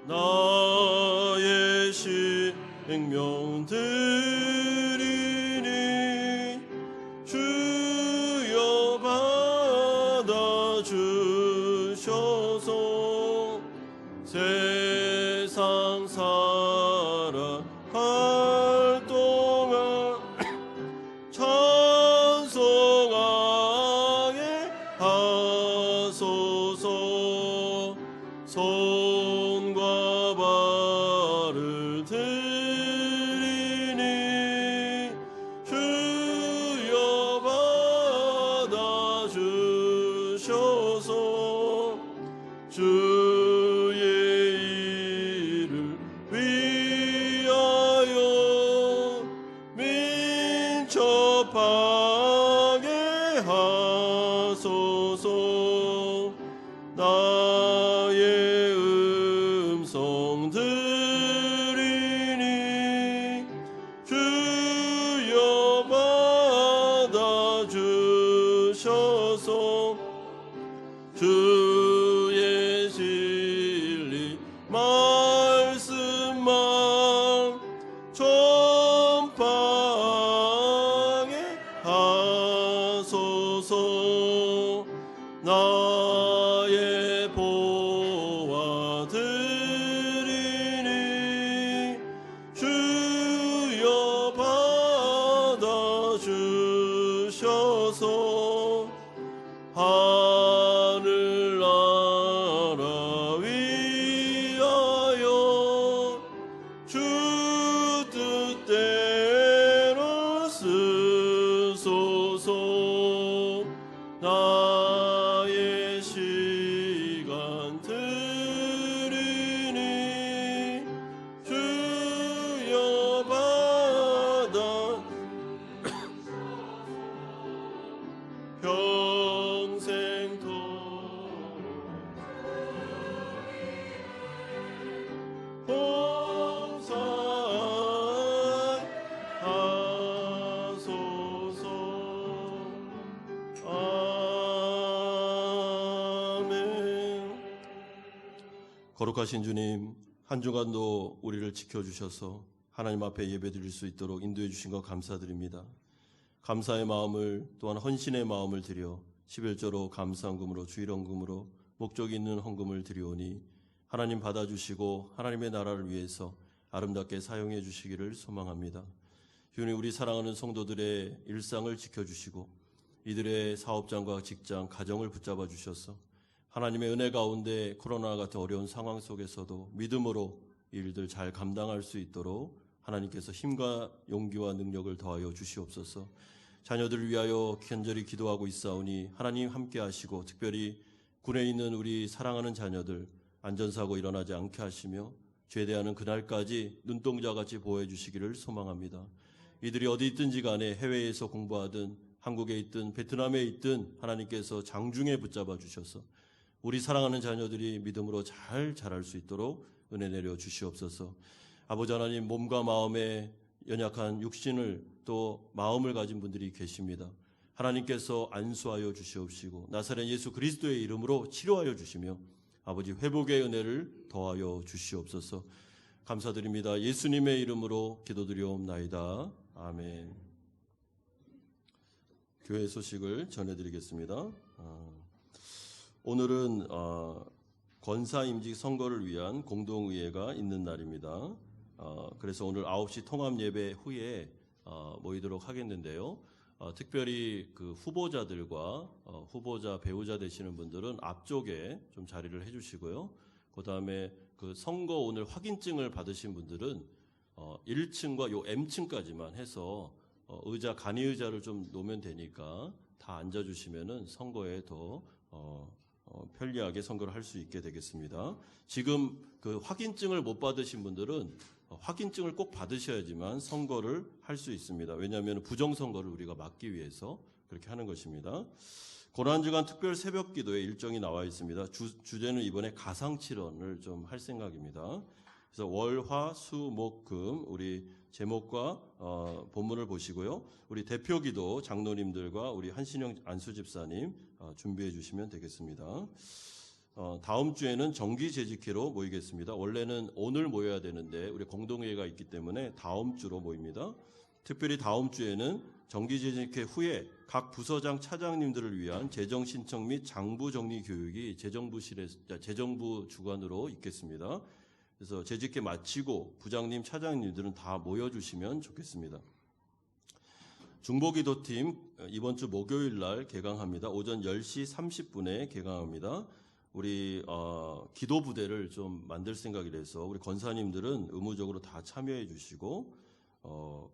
나의 생명 드리니 주여 받아주셔서 세상 살아갈 동안 찬송하게 하소서. 손과 발을 드리니 주여 받아주셔서 주의 일을 위하여 민첩하게 하소서. 나의 음성 들으니 주여 받아주셔서 주의 진리 말씀만 전파하게 하소서. 나의 보화 드리니 주여 받아주셔서 하늘나라 위하여 주 뜻대로 쓰소서. 나의 신 거룩하신 주님, 한 주간도 우리를 지켜주셔서 하나님 앞에 예배드릴 수 있도록 인도해 주신 것 감사드립니다. 감사의 마음을 또한 헌신의 마음을 드려 11조로 감사헌금으로 주일헌금으로 목적이 있는 헌금을 드리오니 하나님 받아주시고 하나님의 나라를 위해서 아름답게 사용해 주시기를 소망합니다. 주님, 우리 사랑하는 성도들의 일상을 지켜주시고 이들의 사업장과 직장, 가정을 붙잡아 주셔서 하나님의 은혜 가운데 코로나 같은 어려운 상황 속에서도 믿음으로 일들 잘 감당할 수 있도록 하나님께서 힘과 용기와 능력을 더하여 주시옵소서. 자녀들을 위하여 간절히 기도하고 있사오니 하나님 함께 하시고 특별히 군에 있는 우리 사랑하는 자녀들 안전사고 일어나지 않게 하시며 죄대하는 그날까지 눈동자같이 보호해 주시기를 소망합니다. 이들이 어디 있든지 간에 해외에서 공부하든 한국에 있든 베트남에 있든 하나님께서 장중에 붙잡아 주셔서 우리 사랑하는 자녀들이 믿음으로 잘 자랄 수 있도록 은혜 내려 주시옵소서. 아버지 하나님, 몸과 마음에 연약한 육신을 또 마음을 가진 분들이 계십니다. 하나님께서 안수하여 주시옵시고 나사렛 예수 그리스도의 이름으로 치료하여 주시며 아버지 회복의 은혜를 더하여 주시옵소서. 감사드립니다. 예수님의 이름으로 기도드리옵나이다. 아멘. 교회 소식을 전해드리겠습니다. 오늘은 권사임직 선거를 위한 공동의회가 있는 날입니다. 그래서 오늘 9시 통합예배 후에 모이도록 하겠는데요. 특별히 그 후보자들과 후보자 배우자 되시는 분들은 앞쪽에 좀 자리를 해주시고요. 그 다음에 그 선거 오늘 확인증을 받으신 분들은 1층과 요 M층까지만 해서 의자 간이 의자를 좀 놓으면 되니까 다 앉아주시면은 선거에 더 편리하게 선거를 할 수 있게 되겠습니다. 지금 그 확인증을 못 받으신 분들은 확인증을 꼭 받으셔야지만 선거를 할 수 있습니다. 왜냐하면 부정선거를 우리가 막기 위해서 그렇게 하는 것입니다. 고난주간 특별 새벽 기도에 일정이 나와 있습니다. 주제는 이번에 가상칠언을 좀 할 생각입니다. 그래서 월, 화, 수, 목, 금 우리 제목과 본문을 보시고요. 우리 대표 기도 장로님들과 우리 한신영 안수집사님 준비해 주시면 되겠습니다. 다음 주에는 정기재직회로 모이겠습니다. 원래는 오늘 모여야 되는데 우리 공동회의가 있기 때문에 다음 주로 모입니다. 특별히 다음 주에는 정기재직회 후에 각 부서장 차장님들을 위한 재정 신청 및 장부 정리 교육이 재정부 주관으로 있겠습니다. 그래서 재직회 마치고 부장님, 차장님들은 다 모여주시면 좋겠습니다. 중보기도팀 이번 주 목요일 날 개강합니다. 오전 10시 30분에 개강합니다. 우리 기도부대를 좀 만들 생각이라서 우리 권사님들은 의무적으로 다 참여해 주시고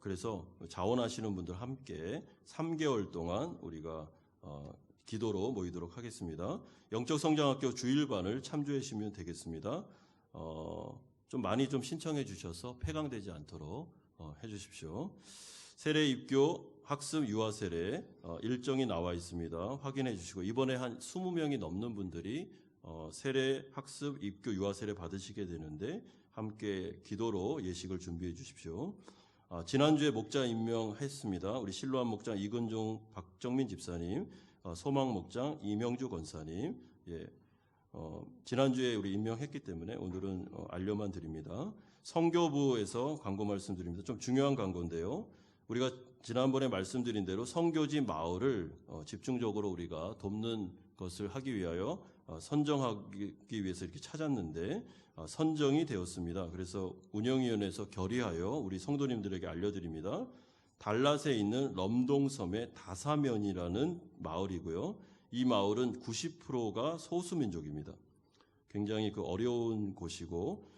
그래서 자원하시는 분들 함께 3개월 동안 우리가 기도로 모이도록 하겠습니다. 영적성장학교 주일반을 참조해 주시면 되겠습니다. 좀 많이 좀 신청해 주셔서 폐강되지 않도록 해 주십시오. 세례 입교 학습 유아 세례 일정이 나와 있습니다. 확인해 주시고 이번에 한 20명이 넘는 분들이 세례 학습 입교 유아 세례 받으시게 되는데 함께 기도로 예식을 준비해 주십시오. 지난주에 목자 임명했습니다. 우리 실로암 목장 이근종 박정민 집사님, 소망 목장 이명주 권사님, 지난주에 우리 임명했기 때문에 오늘은 알려만 드립니다. 선교부에서 광고 말씀드립니다. 좀 중요한 광고인데요. 우리가 지난번에 말씀드린 대로 선교지 마을을 집중적으로 우리가 돕는 것을 하기 위하여 선정하기 위해서 이렇게 찾았는데 선정이 되었습니다. 그래서 운영위원회에서 결의하여 우리 성도님들에게 알려드립니다. 달랏에 있는 럼동섬의 다사면이라는 마을이고요. 이 마을은 90%가 소수민족입니다. 굉장히 어려운 곳이고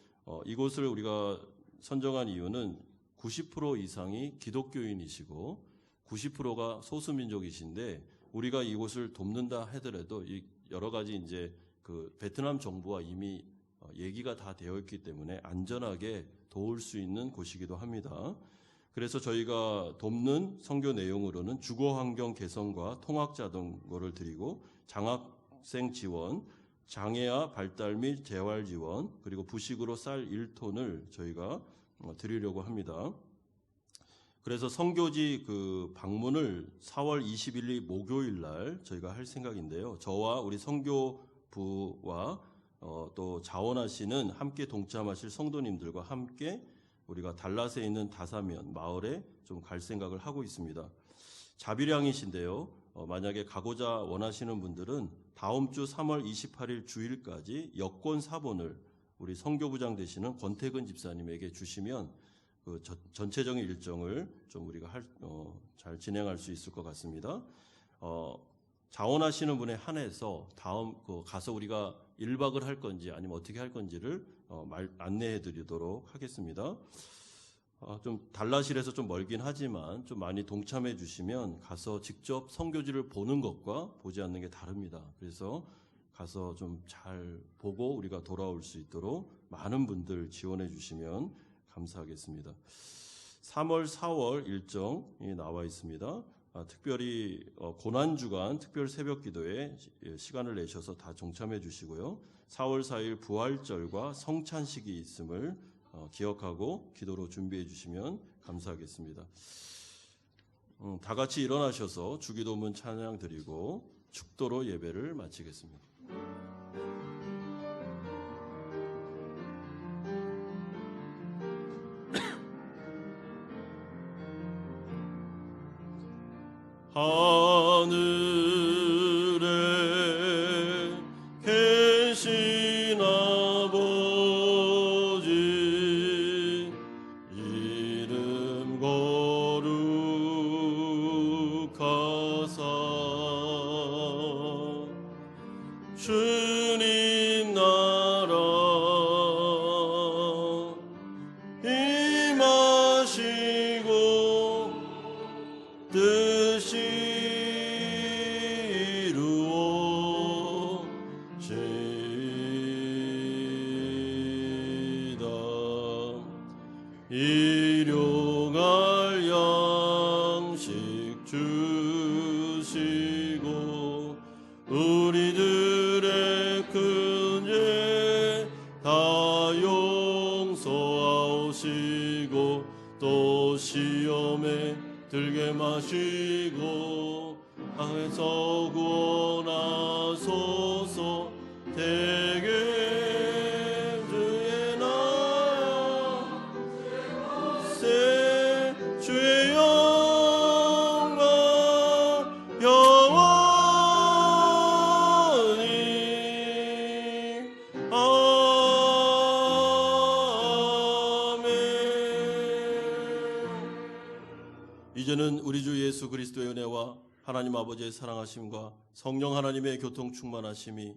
이곳을 우리가 선정한 이유는 90% 이상이 기독교인이시고 90%가 소수민족이신데 우리가 이곳을 돕는다 하더라도 여러 가지 이제 그 베트남 정부와 이미 얘기가 다 되어 있기 때문에 안전하게 도울 수 있는 곳이기도 합니다. 그래서 저희가 돕는 선교 내용으로는 주거 환경 개선과 통학 자전거를 드리고 장학생 지원, 장애아 발달 및 재활 지원, 그리고 부식으로 쌀 1톤을 저희가 드리려고 합니다. 그래서 선교지 그 방문을 4월 21일 목요일 날 저희가 할 생각인데요. 저와 우리 선교부와 또 자원하시는 함께 동참하실 성도님들과 함께 우리가 달랏에 있는 다사면 마을에 좀 갈 생각을 하고 있습니다. 자비량이신데요. 만약에 가고자 원하시는 분들은 다음 주 3월 28일 주일까지 여권 사본을 우리 선교부장 되시는 권태근 집사님에게 주시면 그 전체적인 일정을 좀 우리가 잘 진행할 수 있을 것 같습니다. 자원하시는 분에 한해서 다음 가서 우리가 1박을 할 건지 아니면 어떻게 할 건지를 안내해 드리도록 하겠습니다. 좀 달라실에서 좀 멀긴 하지만 좀 많이 동참해 주시면 가서 직접 선교지를 보는 것과 보지 않는 게 다릅니다. 그래서 가서 좀 잘 보고 우리가 돌아올 수 있도록 많은 분들 지원해 주시면 감사하겠습니다. 3월, 4월 일정이 나와 있습니다. 특별히 고난주간 특별 새벽 기도에 시간을 내셔서 다 동참해 주시고요. 4월 4일 부활절과 성찬식이 있음을 기억하고 기도로 준비해 주시면 감사하겠습니다. 다 같이 일어나셔서 주기도문 찬양 드리고 축도로 예배를 마치겠습니다. 하늘에 계신 아버지 이름 거룩하사 주님 나라 임하시고 뜻이 이루어지이다. 일용할 양식 주시고 우리들의 큰 죄 다 용서하시고 또 시험에 들게 마시고 악에서 구원하소서. 대개 주의 나라 새 주의 영광 영원히 아멘. 이제는 우리 주 예수 그리스도의 은혜와 하나님 아버지의 사랑하심과 성령 하나님의 교통 충만하심이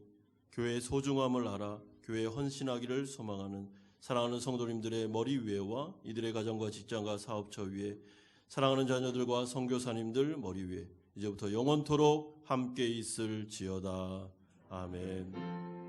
교회의 소중함을 알아 교회에 헌신하기를 소망하는 사랑하는 성도님들의 머리 위에와 이들의 가정과 직장과 사업처 위에 사랑하는 자녀들과 선교사님들 머리 위에 이제부터 영원토록 함께 있을지어다. 아멘.